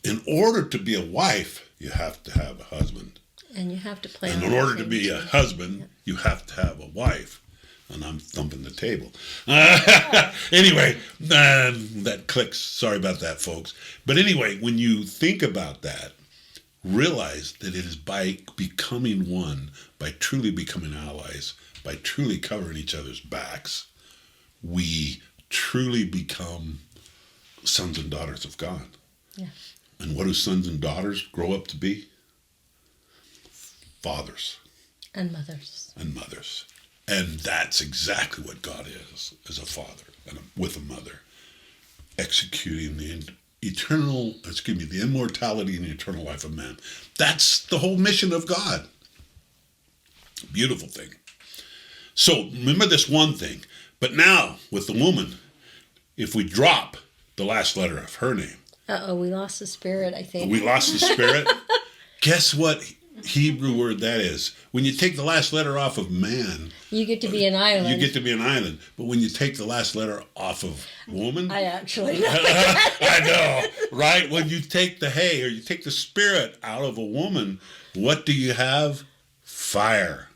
in order to be a wife, you have to have a husband. And you have to play. And in order to be a husband, you have to have a wife. And I'm thumping the table. Anyway, that clicks. Sorry about that, folks. But anyway, when you think about that, realize that it is by becoming one, by truly becoming allies, by truly covering each other's backs, we truly become sons and daughters of God. Yeah. And what do sons and daughters grow up to be? Fathers. And mothers. And mothers. And that's exactly what God is, as a father and with a mother, executing the immortality and the eternal life of man. That's the whole mission of God. Beautiful thing. So remember this one thing. But now, with the woman, if we drop the last letter of her name. We lost the spirit, I think. We lost the spirit? Guess what Hebrew word that is? When you take the last letter off of man, you get to be an island. You get to be an island. But when you take the last letter off of woman, I actually know. I know, right? When you take the hay or you take the spirit out of a woman, what do you have? Fire.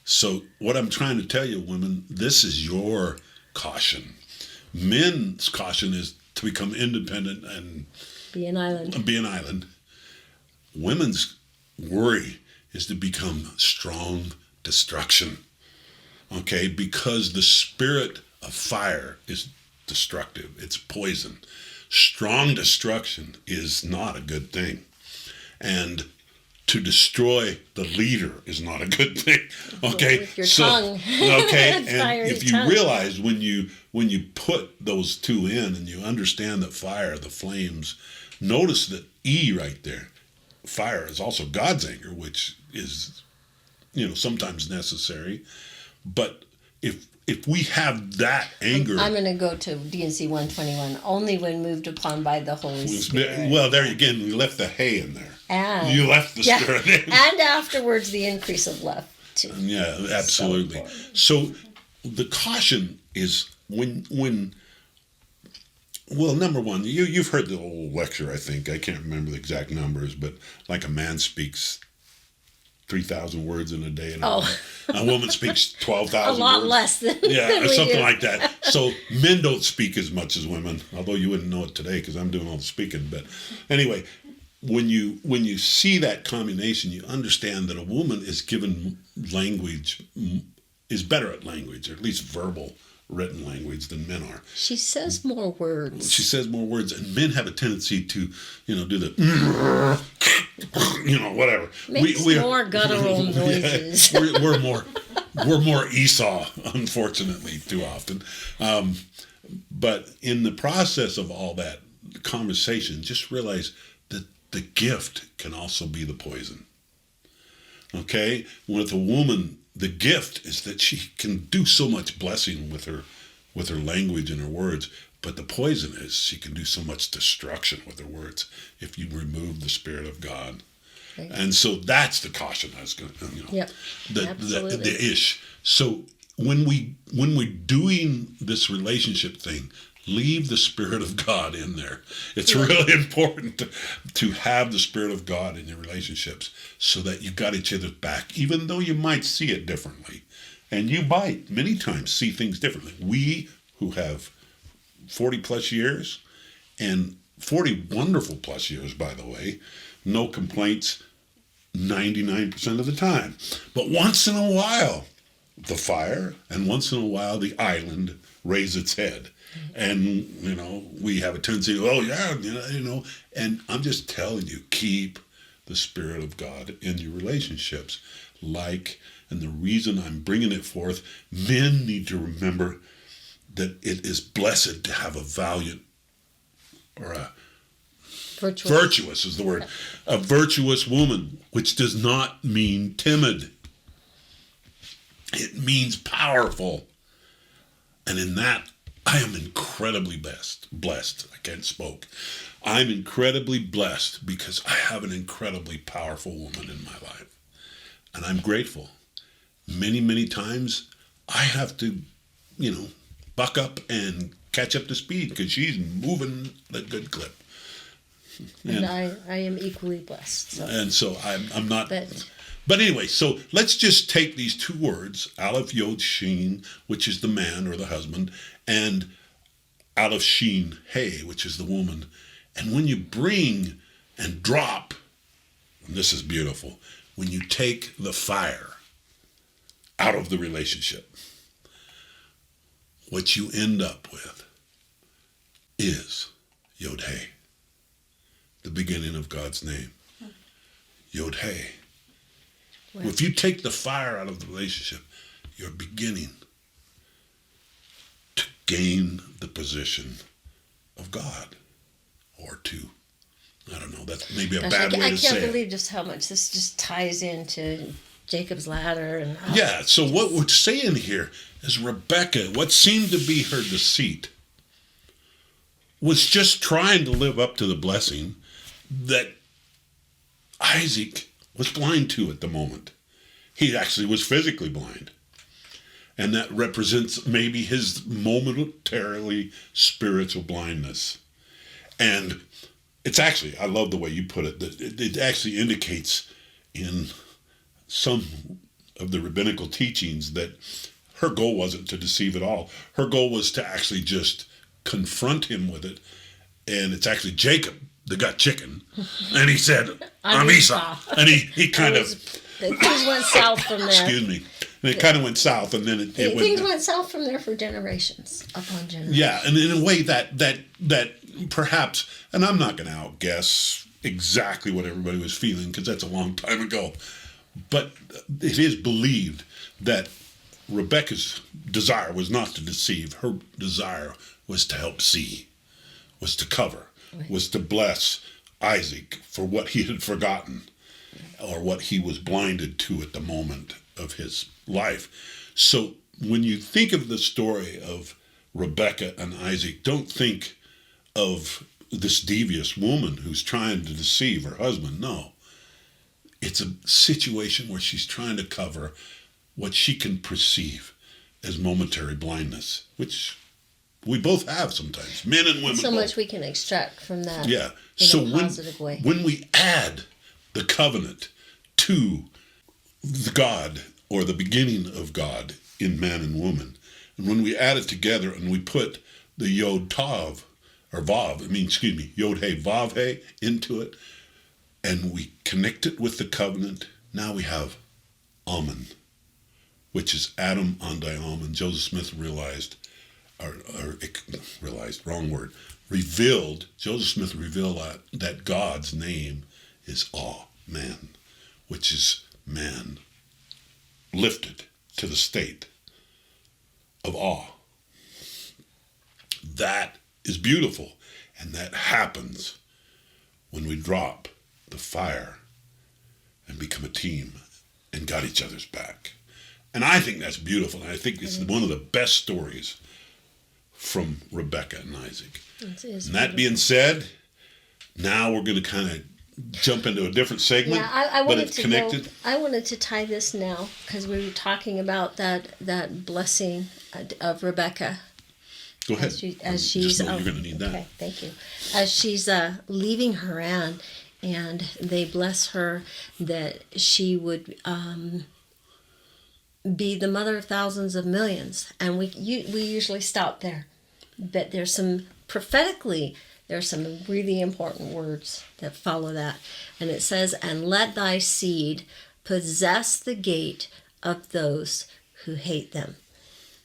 So what I'm trying to tell you, women, this is your caution. Men's caution is to become independent and be an island. Women's worry is to become strong destruction. Okay? Because the spirit of fire is destructive. It's poison. Strong destruction is not a good thing. And to destroy the leader is not a good thing. Okay? With your tongue. Okay? And if you realize when you put those two in and you understand that fire, the flames, notice that E right there, fire is also God's anger, which is, sometimes necessary. But if we have that anger, I'm going to go to D&C 121. Only when moved upon by the Holy Spirit. Well, there again, you left the hay in there. And you left the spirit in. And afterwards, the increase of love too. Yeah, absolutely. So the caution is when. Well, number one, you've heard the old lecture, I think. I can't remember the exact numbers, but like a man speaks 3,000 words in a day, and a woman speaks 12,000 words. A lot less than or we something do. like that. So men don't speak as much as women, although you wouldn't know it today because I'm doing all the speaking. But anyway, when you see that combination, you understand that a woman is given language, is better at language, or at least verbal written language, than men are. She says more words. She says more words, and men have a tendency to, do the, whatever. Makes more guttural noises. Yeah, we're more Esau, unfortunately, too often. But in the process of all that conversation, just realize that the gift can also be the poison. Okay? With a woman, the gift is that she can do so much blessing with her language and her words, but the poison is she can do so much destruction with her words if you remove the Spirit of God. Right. And so that's the caution I was going to, Yep. the ish. So when we're doing this relationship thing, leave the Spirit of God in there. It's really important to have the Spirit of God in your relationships so that you got each other's back, even though you might see it differently. And you might many times see things differently. We who have 40 plus years, and 40 wonderful plus years, by the way, no complaints 99% of the time. But once in a while, the fire, and once in a while, the island raise its head. And, we have a tendency to, and I'm just telling you, keep the Spirit of God in your relationships. And the reason I'm bringing it forth, men need to remember that it is blessed to have a valiant, or a virtuous is the word, a virtuous woman, which does not mean timid. It means powerful. And in that, I am incredibly blessed. I can't spoke. I'm incredibly blessed because I have an incredibly powerful woman in my life. And I'm grateful. Many, many times I have to, buck up and catch up to speed because she's moving a good clip. And I am equally blessed. So. And so I'm not... But anyway, so let's just take these two words, Aleph Yod Shin, which is the man or the husband, and Aleph Shin Hey, which is the woman. And when you bring and drop, and this is beautiful, when you take the fire out of the relationship, what you end up with is Yod Hey, the beginning of God's name. Yod Hey. Well, if you take the fire out of the relationship, you're beginning to gain the position of God, or I don't know, that's maybe a bad way to say it. I can't believe just how much this just ties into Jacob's ladder. And yeah, so what we're saying here is Rebekah, what seemed to be her deceit, was just trying to live up to the blessing that Isaac was blind to at the moment. He actually was physically blind. And that represents maybe his momentarily spiritual blindness. And it's actually, I love the way you put it, that it actually indicates in some of the rabbinical teachings that her goal wasn't to deceive at all. Her goal was to actually just confront him with it. And it's actually Jacob that got chicken. And he said, I'm Esau. And he kind of... Things went south from there. Excuse me. And it kind of went south, and then things went south from there for generations upon generations. Yeah, and in a way that perhaps, and I'm not going to outguess exactly what everybody was feeling because that's a long time ago, but it is believed that Rebekah's desire was not to deceive. Her desire was to help see, was to cover, was to bless Isaac for what he had forgotten or what he was blinded to at the moment of his life. So when you think of the story of Rebekah and Isaac, don't think of this devious woman who's trying to deceive her husband. No. It's a situation where she's trying to cover what she can perceive as momentary blindness, which we both have sometimes, men and women. So much we can extract from that. Yeah. In a positive way. When we add the covenant to the God, or the beginning of God in man and woman, and when we add it together and we put the Yod Tav, or Vav, Yod Hey, Vav Hey into it, and we connect it with the covenant. Now we have Amen, which is Adam Andai Amen. Joseph Smith revealed, Joseph Smith revealed that God's name is Man, which is man lifted to the state of awe. That is beautiful, and that happens when we drop the fire and become a team and got each other's back. And I think that's beautiful, and I think it's one of the best stories from Rebekah and Isaac. And that being said, now we're going to kind of jump into a different segment, but it's connected. I wanted to tie this now because we were talking about that blessing of Rebekah. Go ahead. As she's you're going to need that. Okay, thank you. As she's leaving Haran, and they bless her that she would be the mother of thousands of millions, and we usually stop there, but there's some really important words that follow that, and it says, "And let thy seed possess the gate of those who hate them."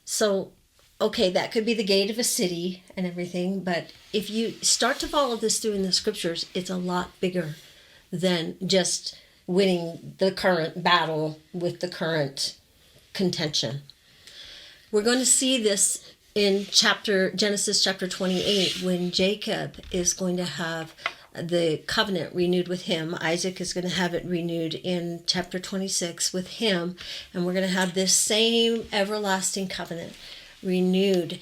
So, okay, that could be the gate of a city and everything, but if you start to follow this through in the scriptures, it's a lot bigger than just winning the current battle with the current contention. We're going to see this in Genesis chapter 28, when Jacob is going to have the covenant renewed with him. Isaac is going to have it renewed in chapter 26 with him, and we're going to have this same everlasting covenant renewed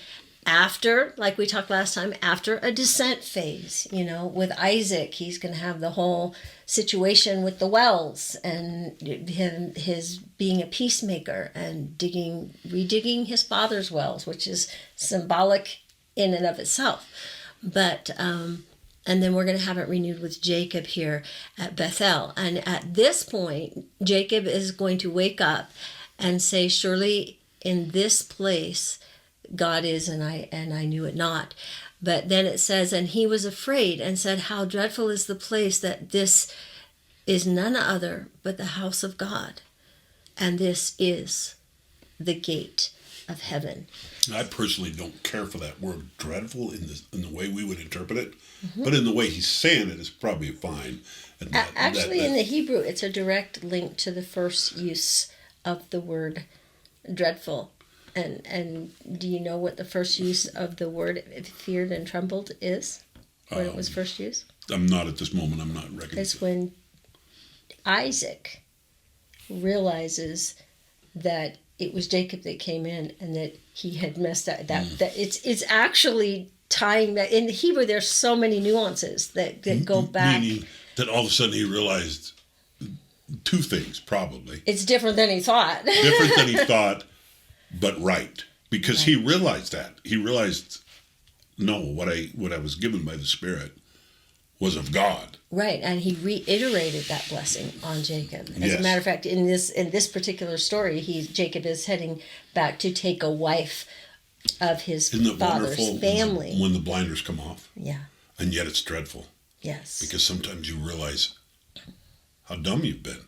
after, like we talked last time, after a descent phase. With Isaac, he's going to have the whole situation with the wells and his being a peacemaker and redigging his father's wells, which is symbolic in and of itself. But and then we're going to have it renewed with Jacob here at Bethel. And at this point, Jacob is going to wake up and say, "Surely in this place God is, and I knew it not." But then it says, "And he was afraid and said, How dreadful is the place, that this is none other but the house of God, and this is the gate of heaven." I personally don't care for that word dreadful in the way we would interpret it, but in the way he's saying it is probably fine. And in the Hebrew, it's a direct link to the first use of the word dreadful. And do you know what the first use of the word feared and trembled is? When it was first used? I'm not at this moment. I'm not recognizing. It's when Isaac realizes that it was Jacob that came in and that he had messed up. That it's actually tying that in the Hebrew. There's so many nuances that go back. Meaning that all of a sudden he realized two things. Probably it's different than he thought. But right, because he realized that. He realized, no, what I was given by the Spirit was of God. Right, and he reiterated that blessing on Jacob. As a matter of fact, in this particular story, Jacob is heading back to take a wife of his father's family. When the blinders come off? Yeah. And yet it's dreadful. Yes. Because sometimes you realize how dumb you've been.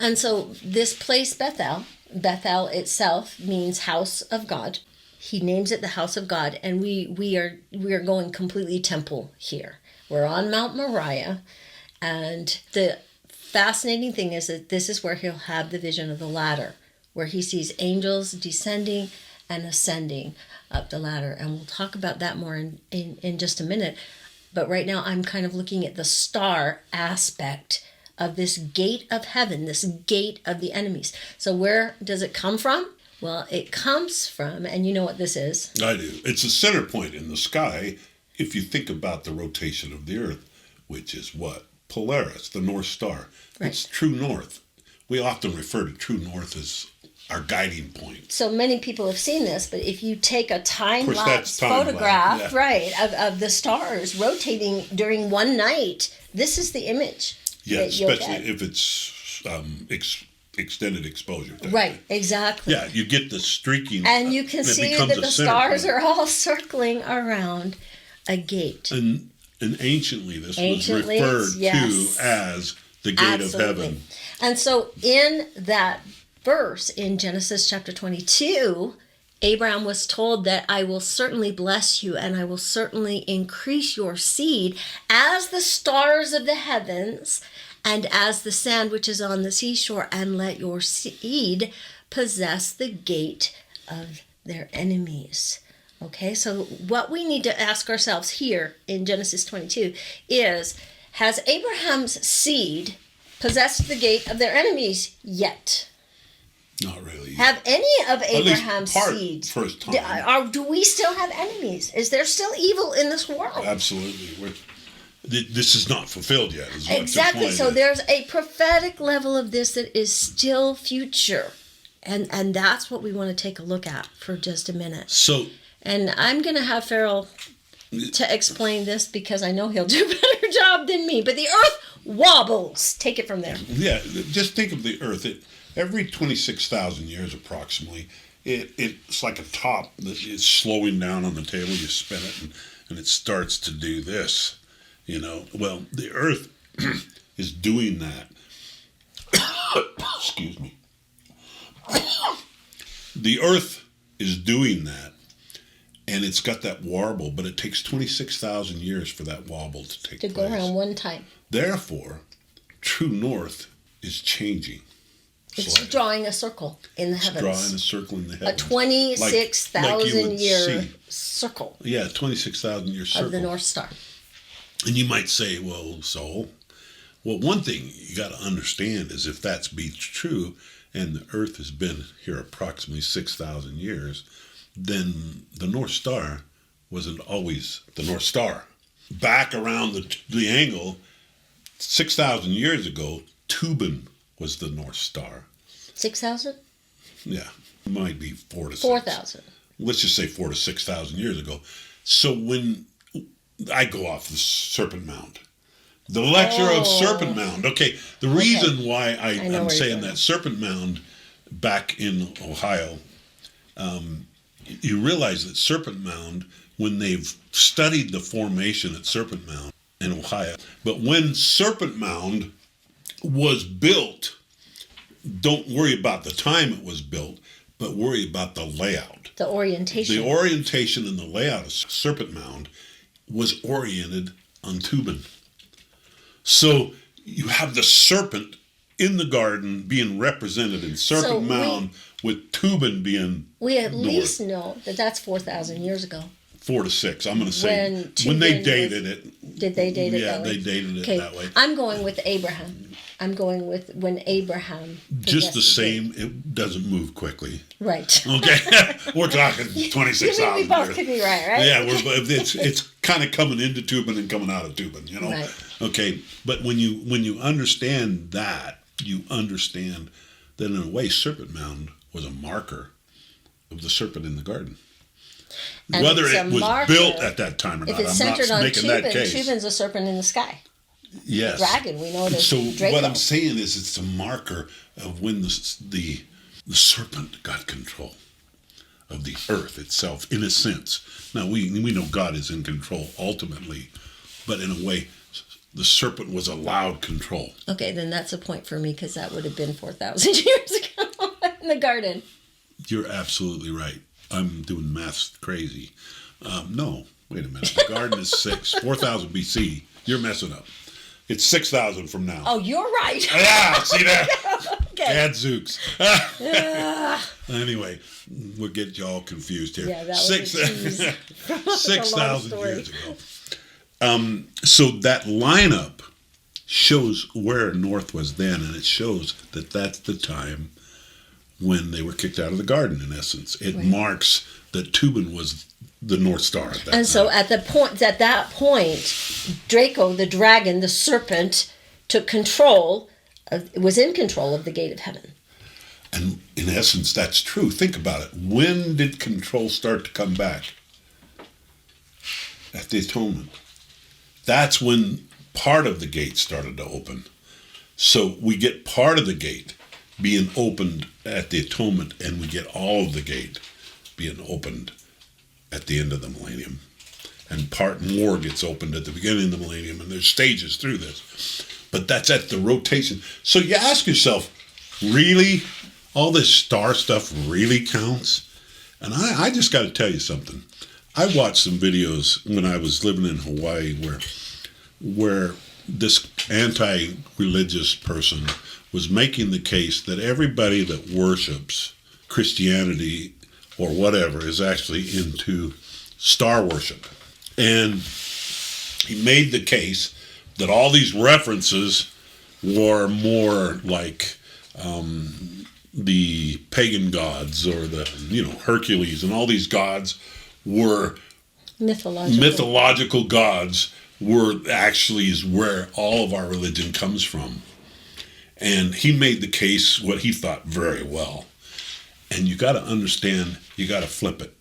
And so this place, Bethel itself means house of God. He names it the house of God, and we are going completely temple here. We're on Mount Moriah, and the fascinating thing is that this is where he'll have the vision of the ladder, where he sees angels descending and ascending up the ladder. And we'll talk about that more in just a minute. But right now I'm kind of looking at the star aspect of this gate of heaven, this gate of the enemies. So where does it come from? Well, it comes from, and you know what this is. I do. It's a center point in the sky if you think about the rotation of the earth, which is what? Polaris, the North Star. Right. It's true north. We often refer to true north as our guiding point. So many people have seen this, but if you take a time-lapse photograph, of the stars rotating during one night, this is the image. Yeah, especially if it's extended exposure. Right, exactly. Yeah, you get the streaking. And you can see that the stars are all circling around a gate. And And anciently, this Anciently, was referred yes. to as the gate of heaven. And so in that verse in Genesis chapter 22, Abraham was told that I will certainly bless you and I will certainly increase your seed as the stars of the heavens and as the sand which is on the seashore, and let your seed possess the gate of their enemies. Okay, so what we need to ask ourselves here in Genesis 22 is, has Abraham's seed possessed the gate of their enemies yet? Not really. Have any of Abraham's seeds? First time. Do we still have enemies? Is there still evil in this world? Absolutely. This is not fulfilled yet. Exactly. So there's a prophetic level of this that is still future. And that's what we want to take a look at for just a minute. And I'm going to have Farrell to explain this because I know he'll do a better job than me. But the earth wobbles. Take it from there. Yeah, just think of the earth. Every 26,000 years approximately, it's like a top that is slowing down on the table. You spin it and it starts to do this. Well, the earth is doing that. Excuse me. The earth is doing that, and it's got that warble, but it takes 26,000 years for that wobble to take place. To go around one time. Therefore, true north is changing. It's drawing a circle in the heavens. Drawing a circle in the heavens. A 26,000 year circle. Yeah, 26,000 year circle. Of the North Star. And you might say, well, one thing you got to understand is if that's be true, and the earth has been here approximately 6,000 years, then the North Star wasn't always the North Star. Back around the angle, 6,000 years ago, Tubin was the North Star. 6,000? Yeah, it might be 4 to 6. 4,000. Let's just say 4 to 6,000 years ago. So when I go off the Serpent Mound, the lecture of Serpent Mound. Okay, the reason why I'm saying that Serpent Mound back in Ohio, you realize that Serpent Mound, when they've studied the formation at Serpent Mound in Ohio, but when Serpent Mound was built, don't worry about the time it was built, but worry about the layout. The orientation. The orientation and the layout of Serpent Mound was oriented on Tubin. So you have the serpent in the garden being represented in Serpent Mound with Tubin being We at north. least know that that's 4,000 years ago. 4 to 6. I'm going to say when they dated it. Did they date it that way? Yeah, they dated it that way. I'm going with Abraham. I'm going with when Abraham. Just the same. It doesn't move quickly. Right. Okay. We're talking 26,000 We both could be right? Yeah, it's kind of coming into Tubin and coming out of Tubin, Right. Okay, but when you understand that, you understand that in a way Serpent Mound was a marker of the serpent in the garden. And whether it was marker, built at that time or not, if it's I'm centered not on making Tubin, that case. Tubin's a serpent in the sky. Yes. The dragon, we know it as So Draco. what I'm saying is it's a marker of when the serpent got control of the earth itself, in a sense. Now, we know God is in control ultimately, but in a way, the serpent was allowed control. Okay, then that's a point for me because that would have been 4,000 years ago in the garden. You're absolutely right. I'm doing math crazy. No, wait a minute. The garden is 4,000 BC. You're messing up. It's 6,000 from now. Oh, you're right. Yeah, see that? Okay. Gadzooks. Anyway, we'll get you all confused here. Yeah, that was 6,000 years ago. So that lineup shows where North was then, and it shows that that's the time when they were kicked out of the garden, in essence. It marks that Tubin was the North Star at that time. And so at that point, Draco, the dragon, the serpent, took control, was in control of the gate of heaven. And in essence, that's true. Think about it. When did control start to come back? At the atonement. That's when part of the gate started to open. So we get part of the gate being opened at the atonement, and we get all of the gate being opened at the end of the millennium. and part more gets opened at the beginning of the millennium, and there's stages through this. But that's at the rotation. So you ask yourself, really, all this star stuff really counts? And I just got to tell you something. I watched some videos when I was living in Hawaii where this anti-religious person was making the case that everybody that worships Christianity or whatever is actually into star worship. And he made the case that all these references were more like the pagan gods, or the Hercules, and all these gods were mythological gods, were actually is where all of our religion comes from. And he made the case what he thought very well. And you got to understand, you got to flip it.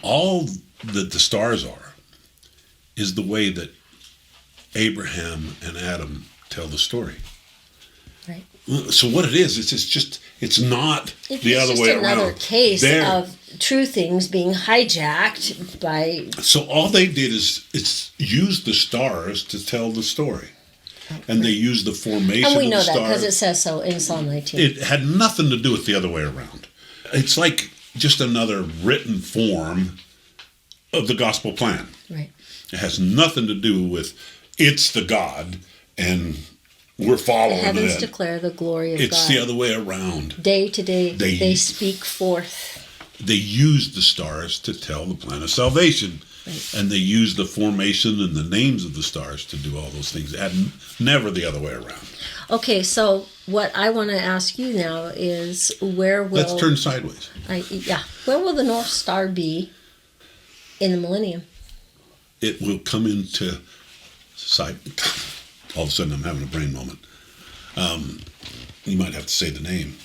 All that the stars are is the way that Abraham and Adam tell the story. Right. So what it is, it's not the other way around. It's just another case of true things being hijacked by... So all they did is use the stars to tell the story. And they used the formation of the stars. And we know that because it says so in Psalm 19. It had nothing to do with the other way around. It's like just another written form of the gospel plan. Right. It has nothing to do with it's the God and we're following the heavens it. declare the glory of God. It's the other way around. Day to day, they speak forth. They use the stars to tell the plan of salvation. Right. And they use the formation and the names of the stars to do all those things. And never the other way around. Okay, so what I want to ask you now is where will... Let's turn sideways. Where will the North Star be in the millennium? It will come into sight. All of a sudden, I'm having a brain moment. You might have to say the name.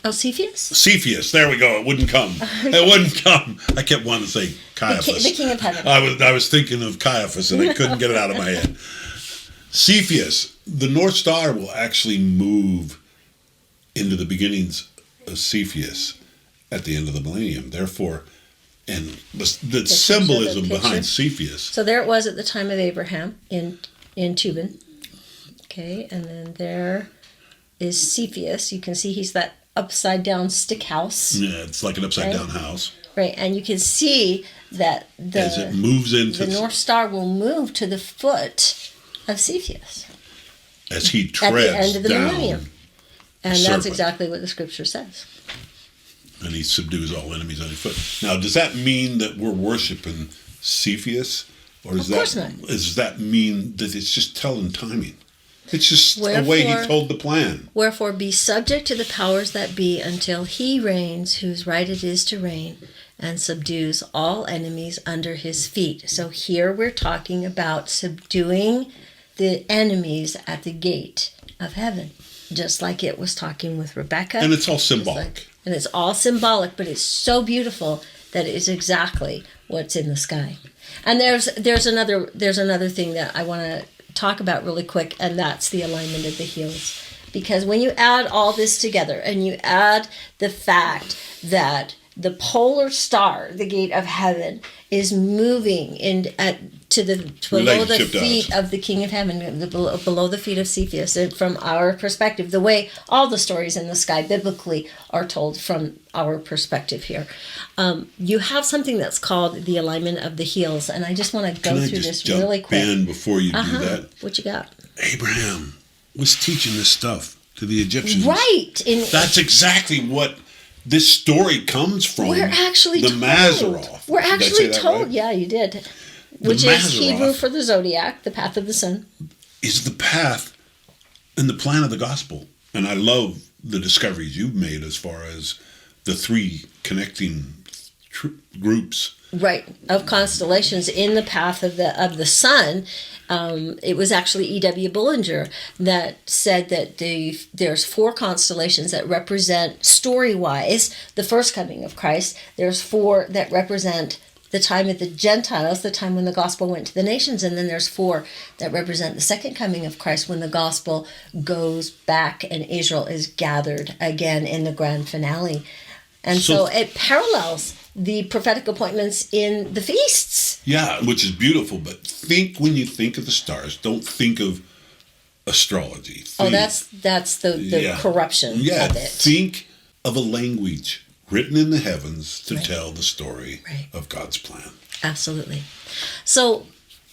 Oh, Cepheus? Cepheus. There we go. It wouldn't come. It wouldn't come. I kept wanting to say Caiaphas. The king of heaven. I was thinking of Caiaphas, and I couldn't get it out of my head. Cepheus. The North Star will actually move into the beginnings of Cepheus at the end of the millennium. Therefore, and the symbolism behind Cepheus. So there it was at the time of Abraham in Tubin. Okay, and then there is Cepheus. You can see he's that upside down stick house. Yeah, it's like an upside down house. Right, and you can see that as it moves into the North Star will move to the foot of Cepheus as he treads at the end of the down millennium. And that's exactly what the scripture says. And he subdues all enemies on his foot. Now, does that mean that we're worshiping Cepheus? Or does that mean that it's just telling timing? It's just a way he told the plan. Wherefore be subject to the powers that be until he reigns, whose right it is to reign, and subdues all enemies under his feet. So here we're talking about subduing the enemies at the gate of heaven, just like it was talking with Rebekah. And it's all symbolic. And it's all symbolic, but it's so beautiful that it is exactly what's in the sky. And there's another thing that I want to talk about really quick, and that's the alignment of the heels. Because when you add all this together, and you add the fact that the polar star, the gate of heaven, is moving below the feet of the King of Heaven, below the feet of Cepheus. And from our perspective, the way all the stories in the sky biblically are told from our perspective here, you have something that's called the alignment of the heels. And I just want to go through this really quick. And before you do that, what you got? Abraham was teaching this stuff to the Egyptians. Right. That's exactly what this story comes from. We're actually the told. Maseroth. We're actually told. Right? Yeah, you did. Which is Hebrew for the zodiac, the path of the sun. Is the path and the plan of the gospel. And I love the discoveries you've made as far as the three connecting groups. Right, of constellations in the path of the sun. It was actually E.W. Bullinger that said that there's four constellations that represent, story-wise, the first coming of Christ. There's four that represent the time of the Gentiles, the time when the gospel went to the nations, and then there's four that represent the second coming of Christ when the gospel goes back and Israel is gathered again in the grand finale. And so it parallels the prophetic appointments in the feasts. Yeah, which is beautiful. But when you think of the stars, don't think of astrology. That's the corruption of it. Think of a language written in the heavens to tell the story of God's plan. Absolutely. So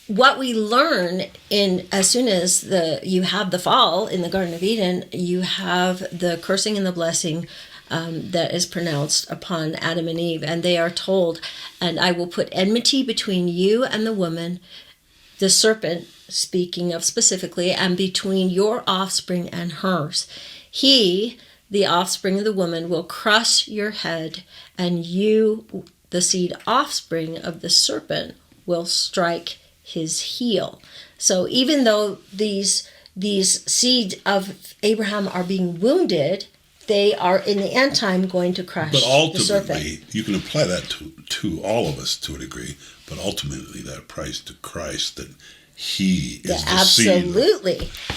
what we learn as soon as you have the fall in the Garden of Eden, you have the cursing and the blessing that is pronounced upon Adam and Eve, and they are told, "And I will put enmity between you and the woman, the serpent," speaking of specifically, "and between your offspring and hers. He, the offspring of the woman, will crush your head, and you, the seed offspring of the serpent, will strike his heel." So even though these seeds of Abraham are being wounded, they are in the end time going to crush the serpent. But ultimately, you can apply that to all of us to a degree, but ultimately that applies to Christ, that he is the seed.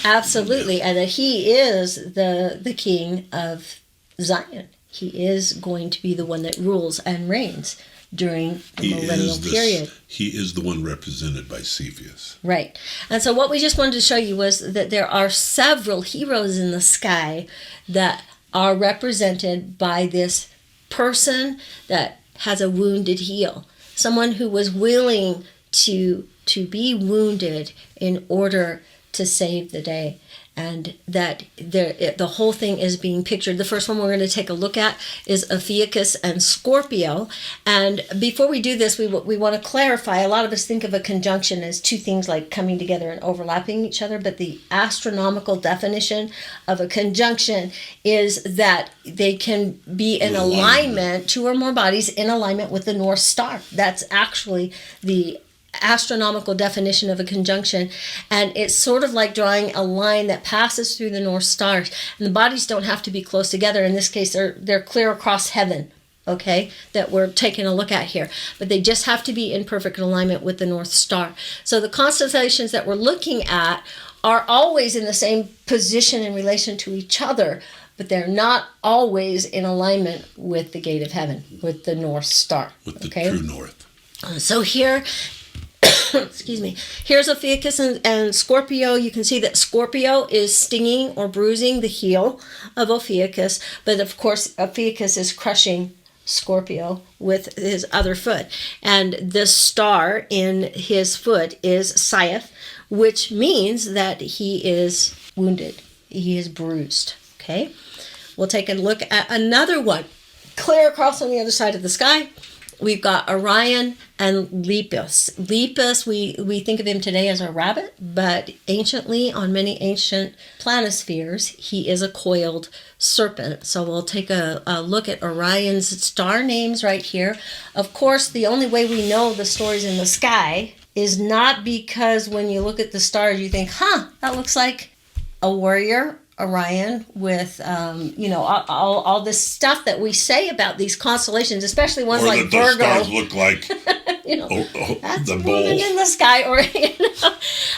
Absolutely. And that he is the king of Zion. He is going to be the one that rules and reigns during the millennial period. He is the one represented by Cepheus. Right. And so what we just wanted to show you was that there are several heroes in the sky that are represented by this person that has a wounded heel. Someone who was willing to be wounded in order to save the day. And that the whole thing is being pictured. The first one we're going to take a look at is Ophiuchus and Scorpio. And before we do this, we want to clarify. A lot of us think of a conjunction as two things like coming together and overlapping each other. But the astronomical definition of a conjunction is that they can be in alignment, two or more bodies in alignment with the North Star. That's actually the astronomical definition of a conjunction, and it's sort of like drawing a line that passes through the North Stars, and the bodies don't have to be close together. In this case, they're clear across heaven, okay, that we're taking a look at here, but they just have to be in perfect alignment with the North Star. So the constellations that we're looking at are always in the same position in relation to each other, but they're not always in alignment with the gate of heaven, with the North Star, with the true north. So here excuse me. Here's Ophiuchus and Scorpio. You can see that Scorpio is stinging or bruising the heel of Ophiuchus, but of course Ophiuchus is crushing Scorpio with his other foot. And the star in his foot is Scythe, which means that he is wounded. He is bruised. Okay? We'll take a look at another one. Clear across on the other side of the sky, we've got Orion and Lepus. Lepus, we think of him today as a rabbit, but anciently, on many ancient planispheres, he is a coiled serpent. So we'll take a look at Orion's star names right here. Of course, the only way we know the stories in the sky is not because when you look at the stars, you think, that looks like a warrior, Orion, with all this stuff that we say about these constellations, especially ones like Virgo. The stars look like that's the a bowl woman in the sky, or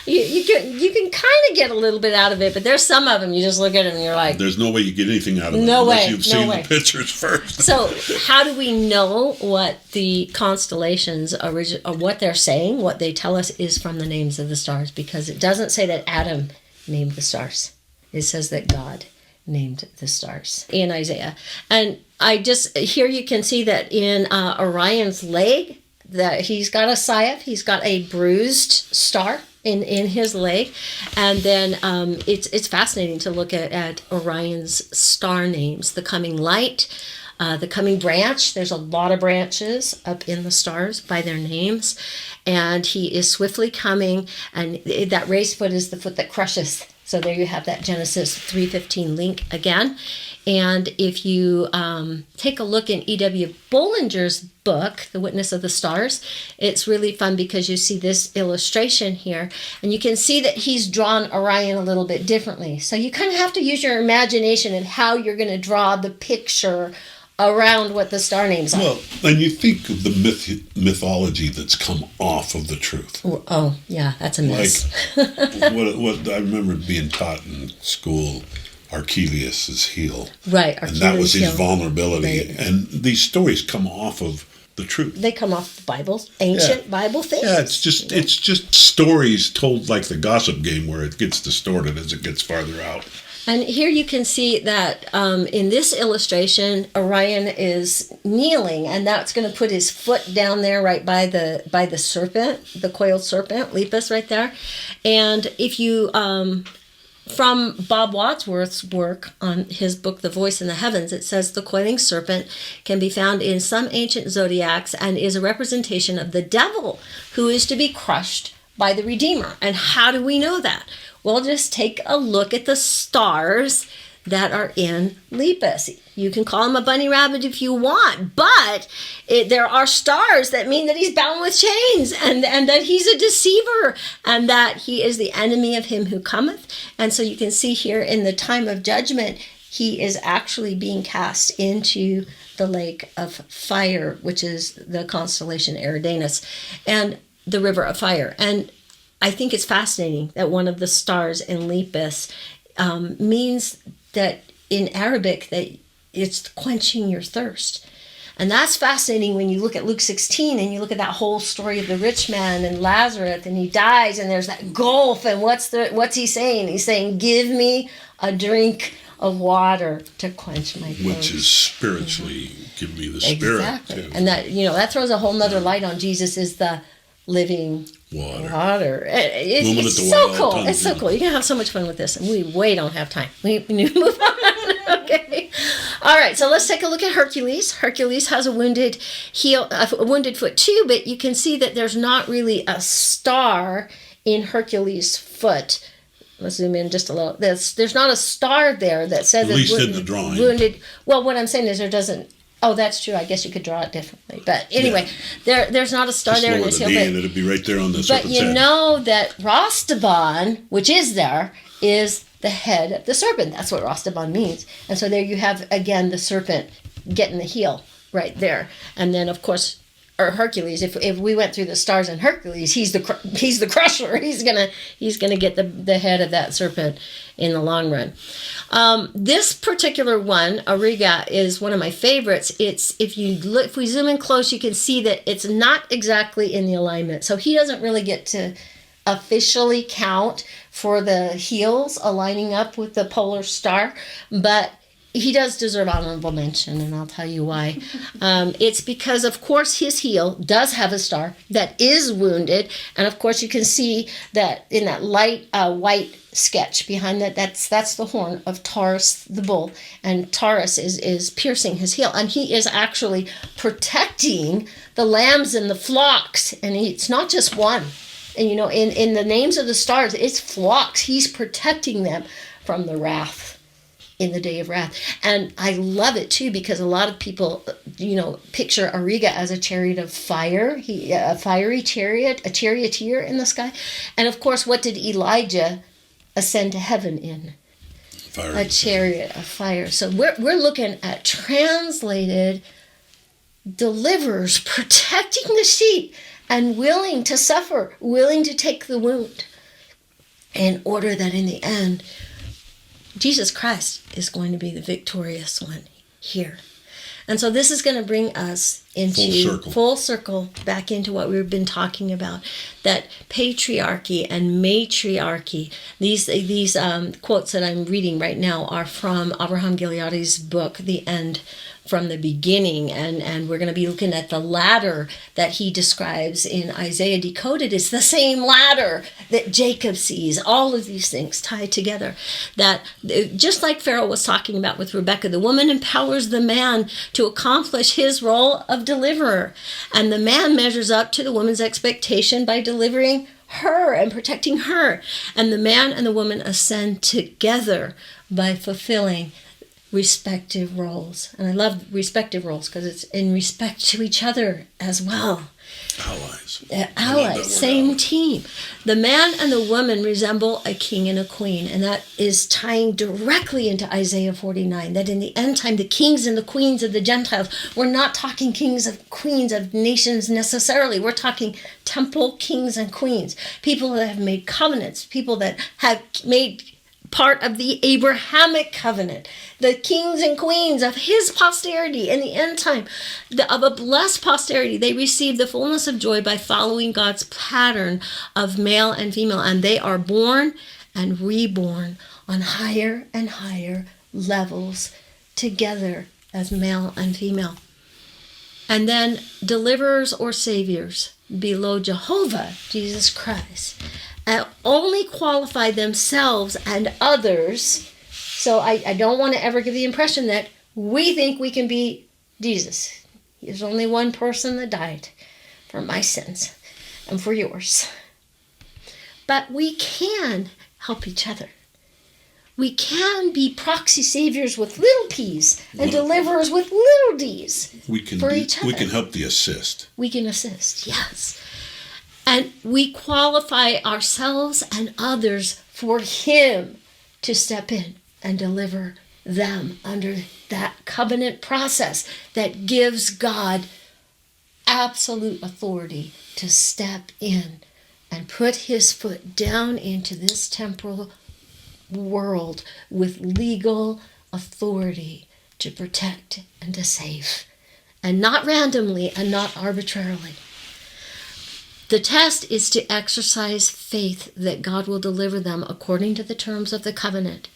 you can kind of get a little bit out of it, but there's some of them you just look at them and you're like, there's no way you get anything out of them unless you've seen the pictures first. So how do we know what the constellations what they're saying? What they tell us is from the names of the stars, because it doesn't say that Adam named the stars. It says that God named the stars in Isaiah. And here you can see that in Orion's leg, that he's got a scythe, he's got a bruised star in his leg. And then it's fascinating to look at Orion's star names. The coming light, the coming branch. There's a lot of branches up in the stars by their names. And he is swiftly coming, and that raised foot is the foot that crushes. So there you have that Genesis 3:15 link again. And if you take a look in E.W. Bollinger's book, The Witness of the Stars, it's really fun because you see this illustration here, and you can see that he's drawn Orion a little bit differently. So you kind of have to use your imagination and how you're going to draw the picture around what the star names are. Well, and you think of the mythology that's come off of the truth. Oh, yeah, that's a mess. Like what I remember being taught in school, Achilles' heel. Right, Achilles' and that was his heel. vulnerability. Right. And these stories come off of the truth. They come off the Bible, ancient Bible things. Yeah, it's just stories told like the gossip game where it gets distorted as it gets farther out. And here you can see that in this illustration, Orion is kneeling, and that's going to put his foot down there right by the serpent, the coiled serpent, Lepus right there. And if you, from Bob Wadsworth's work on his book, The Voice in the Heavens, it says the coiling serpent can be found in some ancient zodiacs and is a representation of the devil who is to be crushed by the Redeemer. And how do we know that? Well, just take a look at the stars that are in Lepus. You can call him a bunny rabbit if you want, but there are stars that mean that he's bound with chains and that he's a deceiver and that he is the enemy of him who cometh. And so you can see here in the time of judgment, he is actually being cast into the lake of fire, which is the constellation Eridanus, and the river of fire. And I think it's fascinating that one of the stars in Lepus means that in Arabic that it's quenching your thirst. And that's fascinating when you look at Luke 16 and you look at that whole story of the rich man and Lazarus, and he dies and there's that gulf, and what's he saying? He's saying, give me a drink of water to quench my thirst. Which is spiritually, give me the spirit. Exactly. Too. And that throws a whole nother light on Jesus is the living water. It's so cool. It's so cool. You're going to have so much fun with this, and we don't have time. We need to move on. Okay. All right, so let's take a look at Hercules. Hercules has a wounded foot too, but you can see that there's not really a star in Hercules' foot. Let's zoom in just a little. There's not a star there that says at least in the drawing. Wounded. Well, what I'm saying is there doesn't. Oh, that's true. I guess you could draw it differently. But anyway, there's not a star there in this hill. And it'd be right there on the serpent's But you know that Rostaban, which is there, is the head of the serpent. That's what Rostaban means. And so there you have, again, the serpent getting the heel right there. And then, of course, Hercules, if we went through the stars in Hercules, he's the crusher. He's gonna get the head of that serpent in the long run. This particular one, Auriga, is one of my favorites. If we zoom in close, you can see that it's not exactly in the alignment. So he doesn't really get to officially count for the heels aligning up with the polar star, but he does deserve honorable mention, and I'll tell you why. It's because, of course, his heel does have a star that is wounded, and of course you can see that in that light white sketch behind that's the horn of Taurus the bull, and Taurus is piercing his heel, and he is actually protecting the lambs and the flocks, and it's not just one. And in the names of the stars, it's flocks. He's protecting them from the wrath. In the day of wrath. And I love it too because a lot of people, picture Auriga as a chariot of fire, a fiery chariot, a charioteer in the sky. And of course, what did Elijah ascend to heaven in? Fire. A chariot of fire. So we're looking at translated deliverers protecting the sheep and willing to suffer, willing to take the wound in order that in the end, Jesus Christ is going to be the victorious one here. And so this is going to bring us into full circle back into what we've been talking about, that patriarchy and matriarchy. These quotes that I'm reading right now are from Abraham Gileadi's book, The End from the Beginning, and we're going to be looking at the ladder that he describes in Isaiah Decoded. It's the same ladder that Jacob sees. All of these things tied together. That just like Farrell was talking about with Rebekah, the woman empowers the man to accomplish his role of deliverer, and the man measures up to the woman's expectation by delivering her and protecting her, and the man and the woman ascend together by fulfilling respective roles. And I love respective roles because it's in respect to each other as well. Allies, same team. The man and the woman resemble a king and a queen, and that is tying directly into Isaiah 49, that in the end time, the kings and the queens of the Gentiles, we're not talking kings and queens of nations necessarily. We're talking temple kings and queens, people that have made covenants, people that have made part of the Abrahamic covenant, the kings and queens of his posterity in the end time, of a blessed posterity. They receive the fullness of joy by following God's pattern of male and female, and they are born and reborn on higher and higher levels together as male and female. And then deliverers or saviors below Jehovah, Jesus Christ, only qualify themselves and others. So I don't want to ever give the impression that we think we can be Jesus. There's only one person that died for my sins and for yours. But we can help each other. We can be proxy saviors with little p's and deliverers with little d's for each other. We can help the assist. We can assist, yes. And we qualify ourselves and others for him to step in and deliver them under that covenant process that gives God absolute authority to step in and put his foot down into this temporal world with legal authority to protect and to save, and not randomly and not arbitrarily. The test is to exercise faith that God will deliver them according to the terms of the covenant.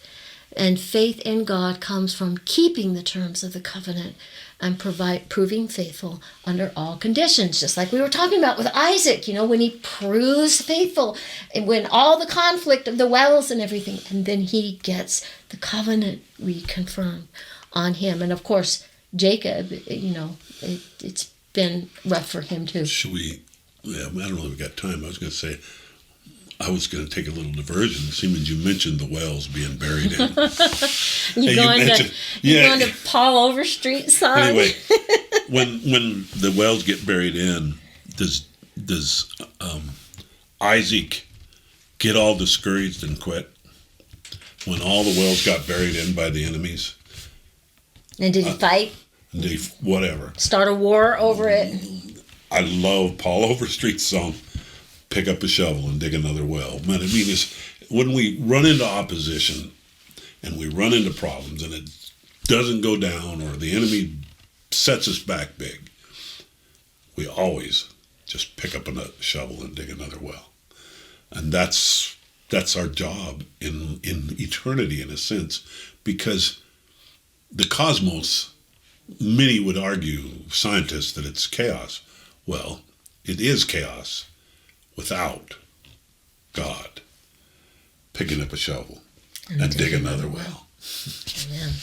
And faith in God comes from keeping the terms of the covenant and proving faithful under all conditions. Just like we were talking about with Isaac, when he proves faithful, and when all the conflict of the wells and everything, and then he gets the covenant reconfirmed on him. And of course, Jacob, it's been rough for him too. Should we? Yeah, I don't know if we got time. I was going to say, I was going to take a little diversion. Seeming you mentioned the wells being buried in. You're going to Paul Overstreet song? Anyway, when the wells get buried in, does Isaac get all discouraged and quit? When all the wells got buried in by the enemies? And did he fight? Whatever. Start a war over it? I love Paul Overstreet's song, Pick Up a Shovel and Dig Another Well. Man, it's when we run into opposition and we run into problems and it doesn't go down or the enemy sets us back big, we always just pick up a shovel and dig another well. And that's our job in eternity, in a sense, because the cosmos, many would argue, scientists, that it's chaos. Well, it is chaos without God picking up a shovel and dig another well. Amen.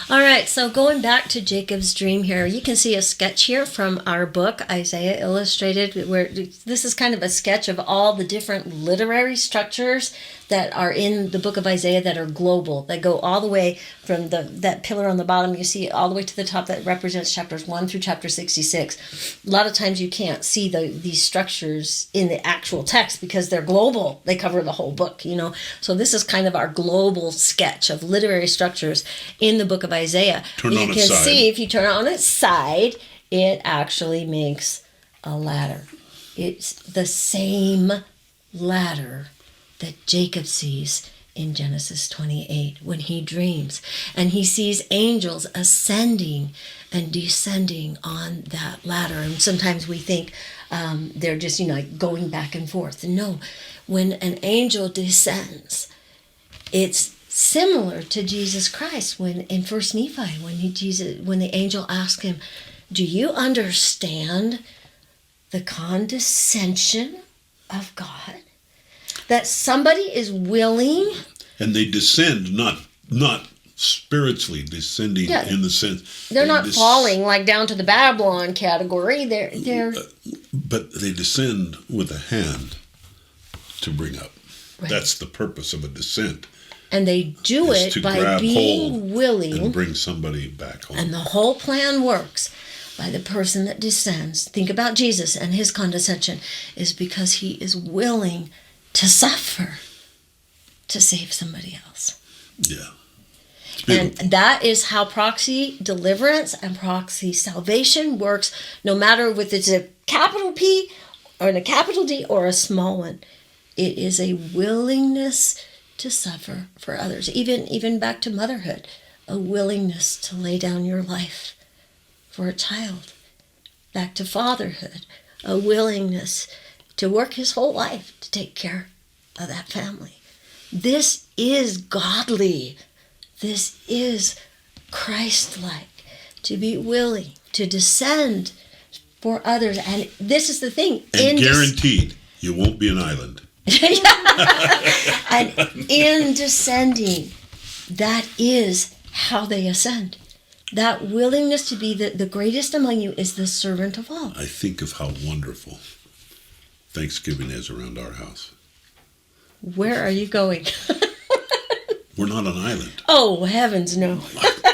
All right, so going back to Jacob's dream here, you can see a sketch here from our book, Isaiah Illustrated, where this is kind of a sketch of all the different literary structures that are in the book of Isaiah that are global, that go all the way from that pillar on the bottom, you see all the way to the top that represents chapters 1 through chapter 66. A lot of times you can't see these structures in the actual text because they're global. They cover the whole book, So this is kind of our global sketch of literary structures in the book of Isaiah. Turn on its side. You can see if you turn it on its side, it actually makes a ladder. It's the same ladder that Jacob sees in Genesis 28 when he dreams. And he sees angels ascending and descending on that ladder. And sometimes we think they're just, going back and forth. No, when an angel descends, it's similar to Jesus Christ when in 1 Nephi, when the angel asked him, do you understand the condescension of God? That somebody is willing, and they descend, not spiritually descending in the sense they're not falling like down to the Babylon category. But they descend with a hand to bring up. Right. That's the purpose of a descent. And they do it by being willing and bring somebody back home. And the whole plan works by the person that descends. Think about Jesus and his condescension is because he is willing to suffer to save somebody else. Yeah. And that is how proxy deliverance and proxy salvation works, no matter if it's a capital P or a capital D or a small one. It is a willingness to suffer for others. Even back to motherhood, a willingness to lay down your life for a child. Back to fatherhood, a willingness to work his whole life to take care of that family. This is godly. This is Christ-like, to be willing to descend for others. And this is the thing. And guaranteed, you won't be an island. And in descending, that is how they ascend. That willingness to be the greatest among you is the servant of all. I think of how wonderful Thanksgiving is around our house. Where are you going? We're not an island. Oh, heavens no.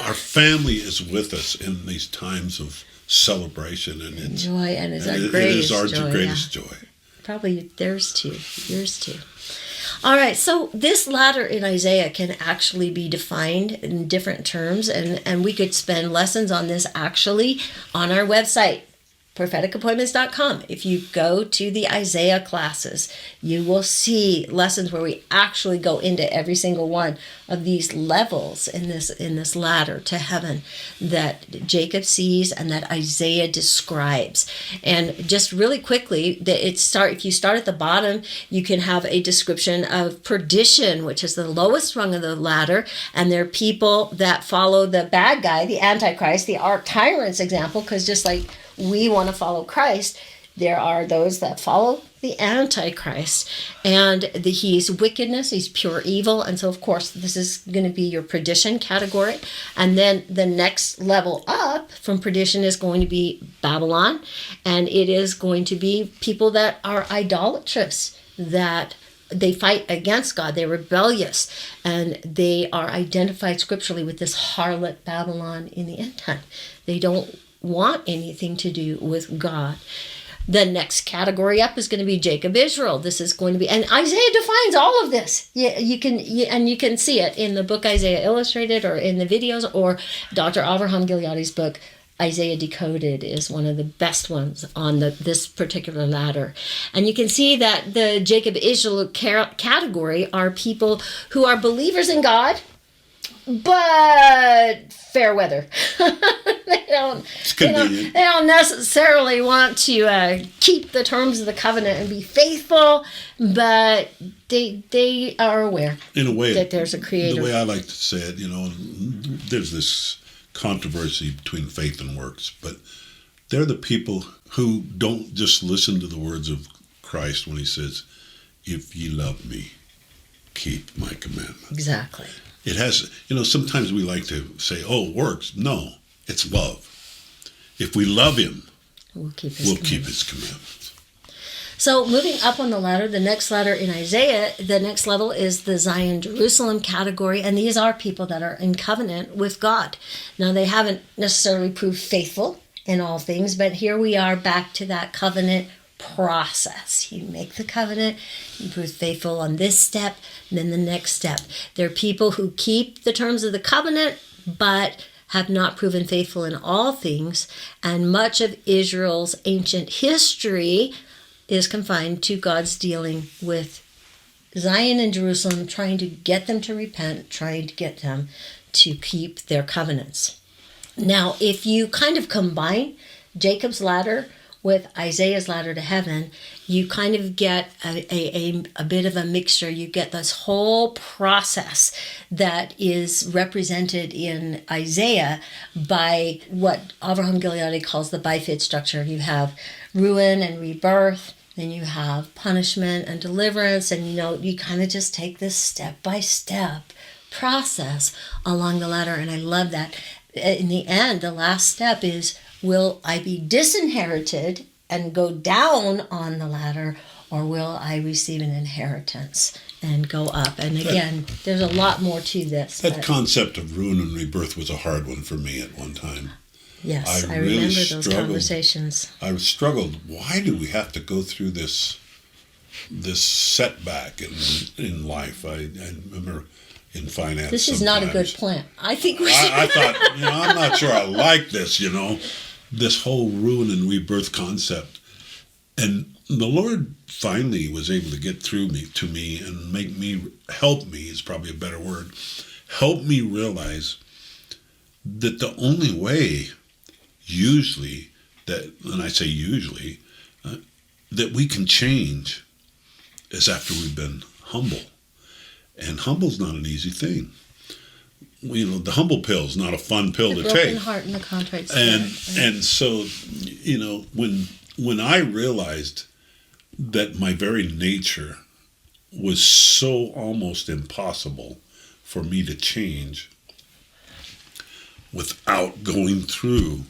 Our family is with us in these times of celebration, and it's joy, and it's our it greatest is our joy. greatest Yeah. joy. Probably theirs too. Yours too. All right, so this ladder in Isaiah can actually be defined in different terms, and we could spend lessons on this actually on our website, propheticapointments.com. If you go to the Isaiah classes, you will see lessons where we actually go into every single one of these levels in this ladder to heaven that Jacob sees and that Isaiah describes. And just really quickly, if you start at the bottom, you can have a description of perdition, which is the lowest rung of the ladder, and there are people that follow the bad guy, the Antichrist, the arch tyrant's example, because just like we want to follow Christ, there are those that follow the Antichrist. And he's wickedness, he's pure evil. And so, of course, this is going to be your perdition category. And then the next level up from perdition is going to be Babylon. And it is going to be people that are idolatrous, that they fight against God, they're rebellious, and they are identified scripturally with this harlot Babylon in the end time. They don't want anything to do with God. The next category up is going to be Jacob, Israel. This is going to be, and Isaiah defines all of this. You can see it in the book Isaiah Illustrated, or in the videos, or Dr. Avraham Gileadi's book Isaiah Decoded is one of the best ones on this particular ladder. And you can see that the Jacob Israel category are people who are believers in God, but fair weather. They don't necessarily want to keep the terms of the covenant and be faithful, but they are aware in a way that there's a creator. The way I like to say it, there's this controversy between faith and works, but they're the people who don't just listen to the words of Christ when he says, "If ye love me, keep my commandments." Exactly. It has, sometimes we like to say, "Oh, works." No, it's love. If we love him, we'll keep his commandments. So moving up on the ladder, the next ladder in Isaiah, the next level is the Zion Jerusalem category. And these are people that are in covenant with God. Now, they haven't necessarily proved faithful in all things, but here we are back to that covenant process. You make the covenant, you prove faithful on this step, and then the next step. There are people who keep the terms of the covenant, but have not proven faithful in all things. And much of Israel's ancient history is confined to God's dealing with Zion and Jerusalem, trying to get them to repent, trying to get them to keep their covenants. Now, if you kind of combine Jacob's ladder with Isaiah's ladder to heaven, you kind of get a bit of a mixture. You get this whole process that is represented in Isaiah by what Avraham Gileadi calls the bifid structure. You have ruin and rebirth, then you have punishment and deliverance, and you kind of just take this step-by-step process along the ladder, and I love that. In the end, the last step is, will I be disinherited and go down on the ladder, or will I receive an inheritance and go up? And again, there's a lot more to this. That concept of ruin and rebirth was a hard one for me at one time. Yes, I really remember those conversations. I struggled. Why do we have to go through this setback in life? I remember in finance. This is not a good plan. I think we should. I thought, I'm not sure I like this, this whole ruin and rebirth concept. And the Lord finally was able to get through to me and help me is probably a better word, help me realize that the only way, usually, and I say usually, that we can change is after we've been humble. And humble's not an easy thing. The humble pill is not a fun pill to take. The broken heart and the contrite spirit. And so, when I realized that my very nature was so almost impossible for me to change without going through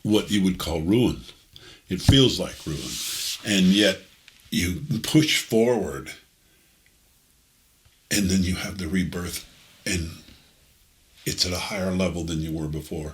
what you would call ruin. It feels like ruin. And yet you push forward and then you have the rebirth and it's at a higher level than you were before.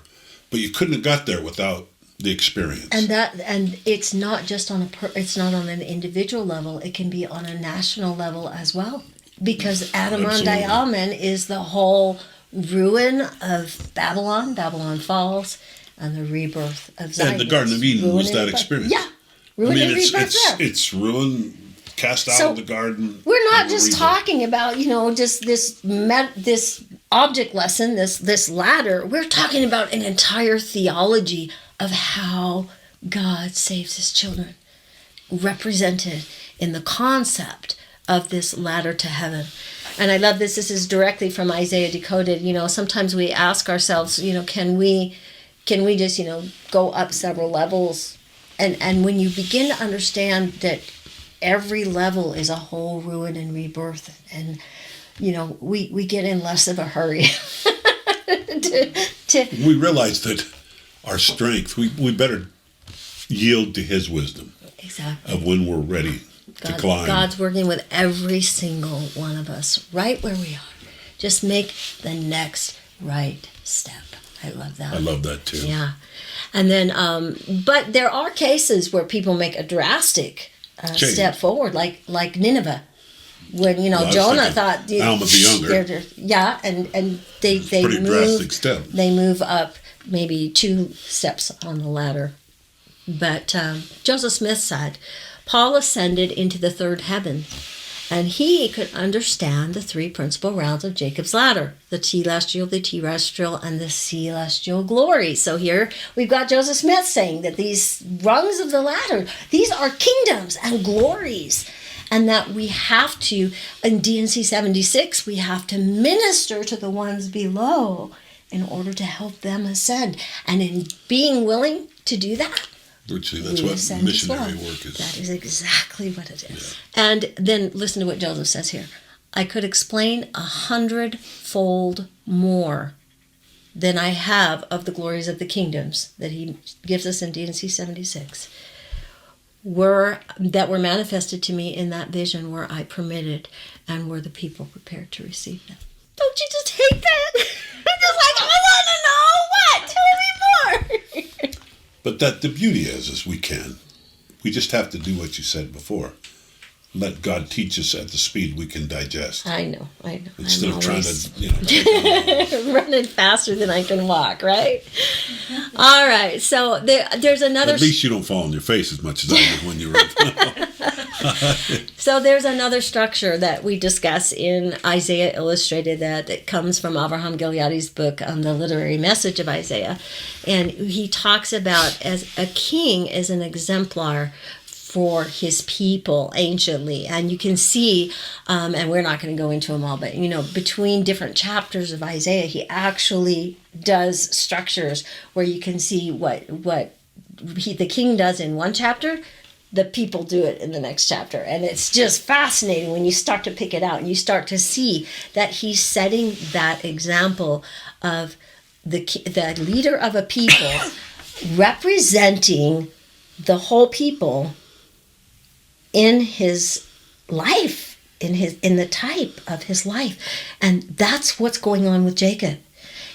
But you couldn't have got there without the experience. And it's not just on it's not on an individual level, it can be on a national level as well. Because Adam is the whole ruin of Babylon. Babylon falls, and the rebirth of Zion. And the Garden of Eden was that experience. Yeah, ruin and rebirth there. It's ruin, cast out of the garden. We're not just talking about just this object lesson, this ladder. We're talking about an entire theology of how God saves His children, represented in the concept of this ladder to heaven. And I love this. This is directly from Isaiah Decoded. Sometimes we ask ourselves, can we just, go up several levels? And when you begin to understand that every level is a whole ruin and rebirth, and, we get in less of a hurry. We realize that our strength, we better yield to His wisdom. Exactly. Of when we're ready to climb. God's working with every single one of us right where we are. Just make the next right step. I love that. I love that too. Yeah. And then, but there are cases where people make a drastic step forward, like Nineveh. When, Jonah thought... Alma the Younger. Yeah, and they pretty drastic step. They move up maybe 2 steps on the ladder. But Joseph Smith said, Paul ascended into the third heaven, and he could understand the 3 principal rounds of Jacob's ladder, the telestial, the terrestrial, and the celestial glory. So here we've got Joseph Smith saying that these rungs of the ladder, these are kingdoms and glories, and that we have to, in D&C 76, we have to minister to the ones below in order to help them ascend. And in being willing to do that, virtually, that's what missionary work is. That is exactly what it is. Yeah. And then listen to what Joseph says here. I could explain 100-fold more than I have of the glories of the kingdoms that he gives us in D&C 76. That were manifested to me in that vision where I permitted and were the people prepared to receive them. Don't you just hate that? I'm just like, I want to know what? Tell me more. But the beauty is we just have to do what you said before. Let God teach us at the speed we can digest. I know. Instead of trying to, running faster than I can walk, right? All right. So there's another. At least you don't fall on your face as much as I did when you were. So there's another structure that we discuss in Isaiah Illustrated that comes from Avraham Gileadi's book, The Literary Message of Isaiah, and he talks about as a king is an exemplar for his people anciently. And you can see, and we're not going to go into them all, but between different chapters of Isaiah, he actually does structures where you can see what the king does in one chapter, the people do it in the next chapter. And it's just fascinating when you start to pick it out and you start to see that he's setting that example of the leader of a people representing the whole people in his life, in the type of his life. And that's what's going on with Jacob.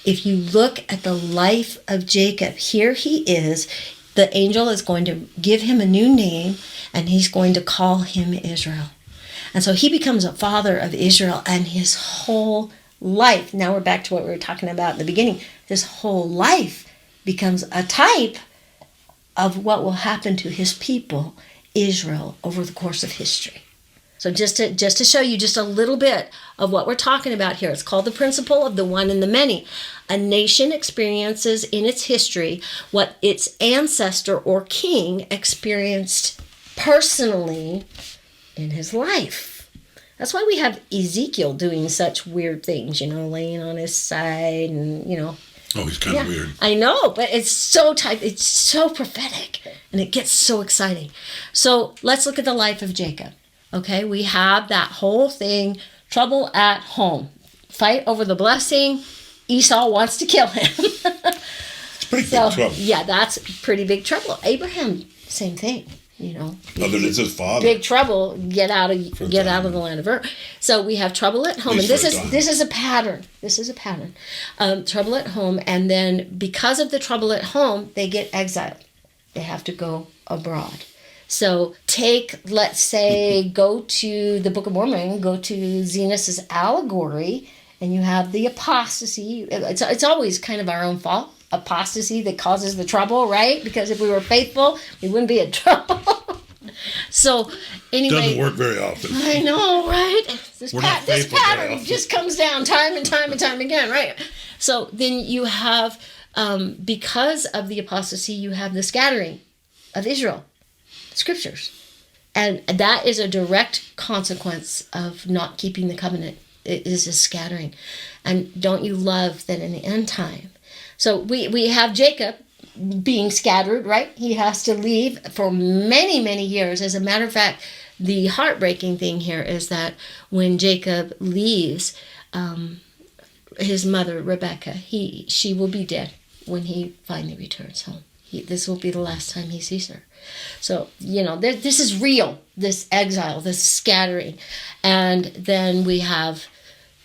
If you look at the life of Jacob, here he is. The angel is going to give him a new name, and he's going to call him Israel. And so he becomes a father of Israel, and his whole life, now we're back to what we were talking about in the beginning, his whole life becomes a type of what will happen to his people Israel over the course of history. So just to show you just a little bit of what we're talking about here, it's called the principle of the one and the many. A nation experiences in its history what its ancestor or king experienced personally in his life. That's why we have Ezekiel doing such weird things, laying on his side and, Oh, he's kind of weird. I know, but it's so it's so prophetic, and it gets so exciting. So let's look at the life of Jacob. Okay, we have that whole thing, trouble at home, fight over the blessing. Esau wants to kill him. It's pretty big trouble. Yeah, that's pretty big trouble. Abraham, same thing. Other than his father. Big trouble. Get out of the land of Ur. So we have trouble at home, and this is a pattern. This is a pattern. Trouble at home, and then because of the trouble at home, they get exiled. They have to go abroad. So let's say, go to the Book of Mormon, go to Zenos's allegory, and you have the apostasy. It's always kind of our own fault. Apostasy that causes the trouble, right? Because if we were faithful, we wouldn't be in trouble. So anyway, doesn't work very often. I know, right? This pattern just comes down time and time again, right? So then you have, because of the apostasy, you have the scattering of Israel, scriptures, and that is a direct consequence of not keeping the covenant. It is a scattering, and don't you love that in the end time? So we have Jacob being scattered, right? He has to leave for many, many years. As a matter of fact, the heartbreaking thing here is that when Jacob leaves his mother, Rebekah, she will be dead when he finally returns home. This will be the last time he sees her. So, this is real, this exile, this scattering. And then we have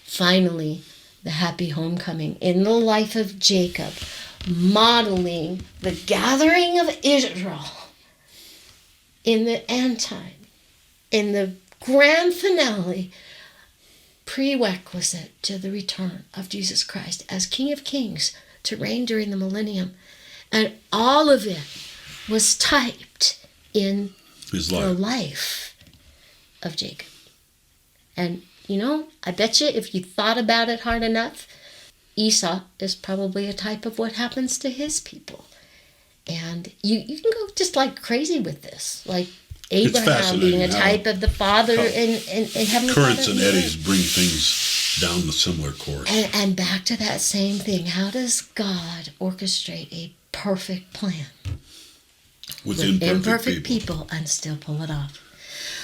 finally the happy homecoming in the life of Jacob, modeling the gathering of Israel in the end time, in the grand finale, prerequisite to the return of Jesus Christ as King of Kings to reign during the millennium. And all of it was typed in the life of Jacob. And I bet you if you thought about it hard enough, Esau is probably a type of what happens to his people. And you can go just like crazy with this. Like Abraham being a type of the father in heavenly currents and eddies bring things down the similar course. And back to that same thing. How does God orchestrate a perfect plan with imperfect people and still pull it off?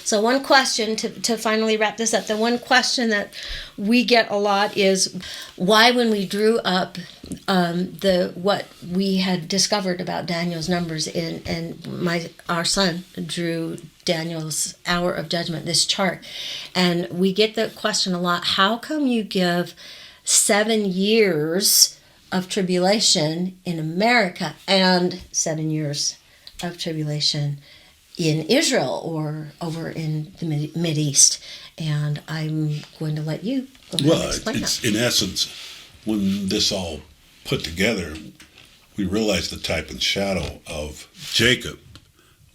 So one question, to finally wrap this up, the one question that we get a lot is why, when we drew up what we had discovered about Daniel's numbers, and our son drew Daniel's hour of judgment, this chart, and we get the question a lot, how come you give 7 years of tribulation in America and 7 years of tribulation in Israel or over in the Mideast? And I'm going to let you go ahead and explain that. In essence, when this all put together, we realized the type and shadow of Jacob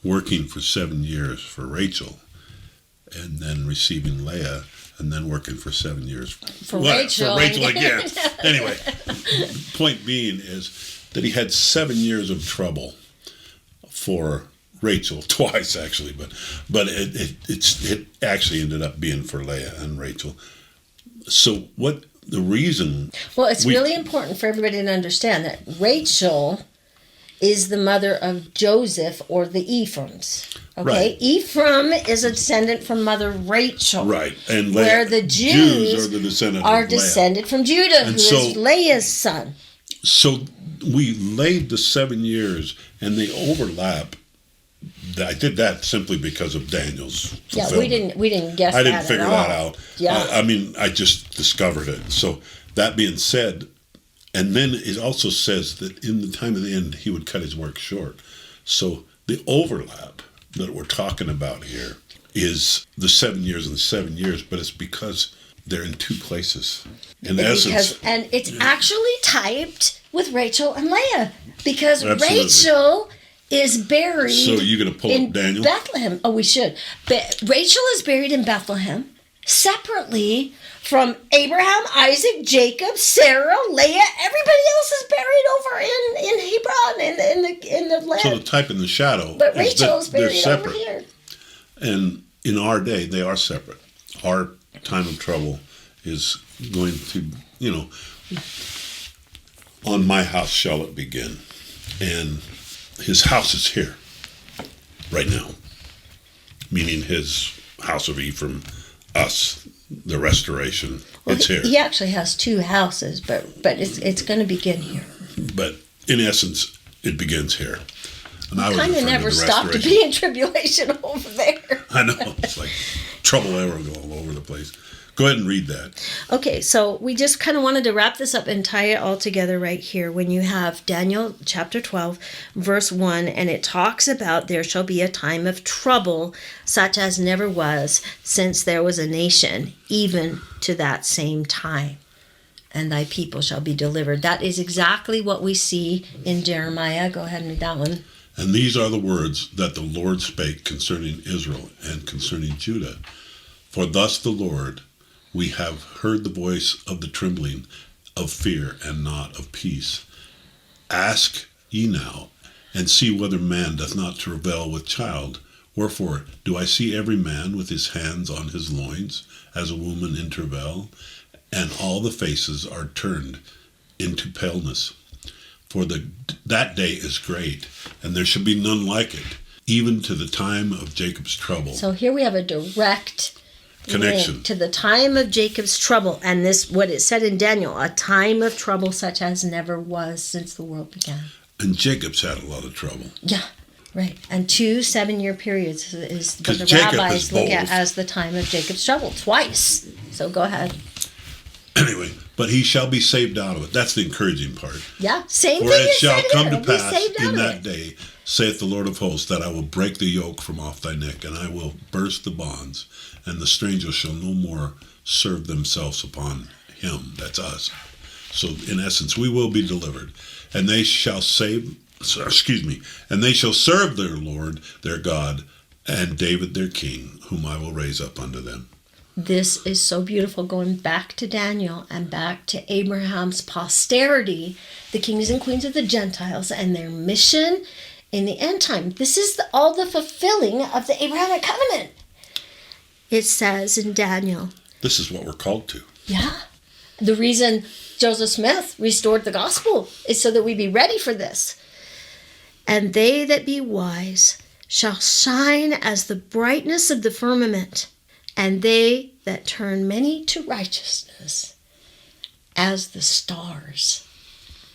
working for 7 years for Rachel and then receiving Leah and then working for 7 years for Rachel again. Anyway, point being is that he had 7 years of trouble for Rachel, twice actually, but it actually ended up being for Leah and Rachel. So what the reason? Well, it's really important for everybody to understand that Rachel is the mother of Joseph or the Ephraims. Okay, right. Ephraim is a descendant from Mother Rachel. Right, and where the Jews are the descendant are of descended from Judah, who is Leah's son. So we laid the 7 years, and they overlap. I did that simply because of Daniel's fulfillment. Yeah, we didn't guess that I didn't figure that out. Yeah. I just discovered it. So that being said, and then it also says that in the time of the end, he would cut his work short. So the overlap that we're talking about here is the 7 years and 7 years, but it's because they're in two places. And it's actually typed with Rachel and Leah, because Absolutely. Rachel is buried. So you're going to pull up Daniel? Bethlehem. Oh, we should. But Rachel is buried in Bethlehem separately from Abraham, Isaac, Jacob, Sarah, Leah. Everybody else is buried over in Hebron, in the land. So the type and the shadow. But Rachel is buried over here. And in our day, they are separate. Our time of trouble is going to, on my house shall it begin. And his house is here right now, meaning his house of Ephraim, us, the restoration. Well, it's here. He actually has two houses, but it's going to begin here. But in essence, it begins here. And I kind of never stopped to be in tribulation over there. I know. It's like trouble ever all over the place. Go ahead and read that. Okay, so we just kind of wanted to wrap this up and tie it all together right here when you have Daniel chapter 12, verse 1, and it talks about there shall be a time of trouble such as never was since there was a nation, even to that same time. And thy people shall be delivered. That is exactly what we see in Jeremiah. Go ahead and read that one. And these are the words that the Lord spake concerning Israel and concerning Judah. For thus the Lord, we have heard the voice of the trembling of fear and not of peace. Ask ye now, and see whether man doth not travail with child. Wherefore do I see every man with his hands on his loins, as a woman in travail, and all the faces are turned into paleness. For that day is great, and there shall be none like it, even to the time of Jacob's trouble. So here we have a direct connection to the time of Jacob's trouble, and this, what it said in Daniel, a time of trouble such as never was since the world began. And Jacob's had a lot of trouble. Yeah, right. And 2 7-year periods is what the Jacob rabbis look at as the time of Jacob's trouble, twice. So go ahead. Anyway, but he shall be saved out of it. That's the encouraging part. Yeah, same For thing. it shall come to pass in that day, saith the Lord of hosts, that I will break the yoke from off thy neck, and I will burst the bonds, and the strangers shall no more serve themselves upon him. That's us. So in essence, we will be delivered, and they shall and they shall serve their Lord, their God, and David their king, whom I will raise up unto them. This is so beautiful, going back to Daniel and back to Abraham's posterity, the kings and queens of the Gentiles, and their mission in the end time. This is all the fulfilling of the Abrahamic covenant. It says in Daniel. This is what we're called to. Yeah. The reason Joseph Smith restored the gospel is so that we be ready for this. And they that be wise shall shine as the brightness of the firmament, and they that turn many to righteousness as the stars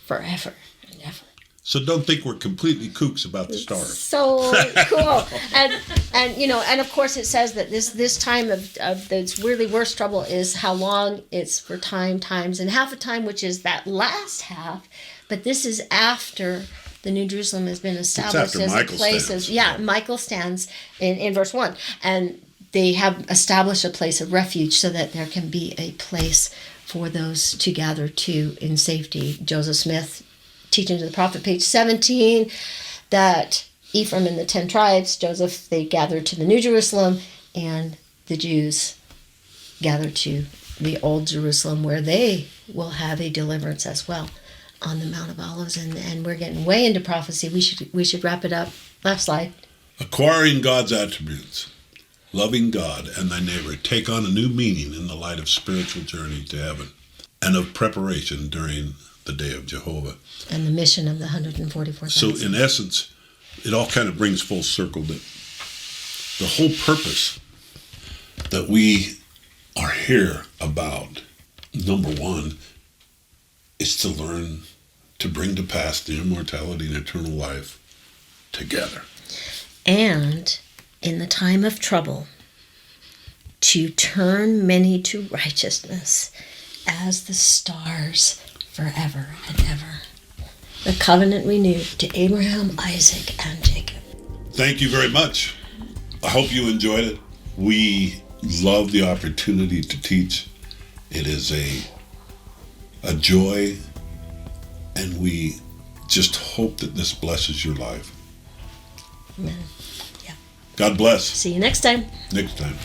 forever and ever. So don't think we're completely kooks about the stars. So cool. And of course it says that this time of this really worst trouble is how long it's for times, and half a time, which is that last half. But this is after the New Jerusalem has been established as a place. Michael stands in verse 1. And they have established a place of refuge so that there can be a place for those to gather to in safety. Joseph Smith, teaching to the prophet, page 17, that Ephraim and the 10 tribes, Joseph, they gathered to the New Jerusalem, and the Jews gathered to the Old Jerusalem, where they will have a deliverance as well on the Mount of Olives. And we're getting way into prophecy. We should wrap it up. Last slide. Acquiring God's attributes. Loving God and thy neighbor take on a new meaning in the light of spiritual journey to heaven and of preparation during the day of Jehovah. And the mission of the 144,000. So in essence, it all kind of brings full circle that the whole purpose that we are here about, number one, is to learn to bring to pass the immortality and eternal life together. And in the time of trouble, to turn many to righteousness as the stars forever and ever. The covenant renewed to Abraham, Isaac, and Jacob. Thank you very much. I hope you enjoyed it. We love the opportunity to teach. It is a joy, and we just hope that this blesses your life. Amen. Yeah. God bless. See you next time. Next time.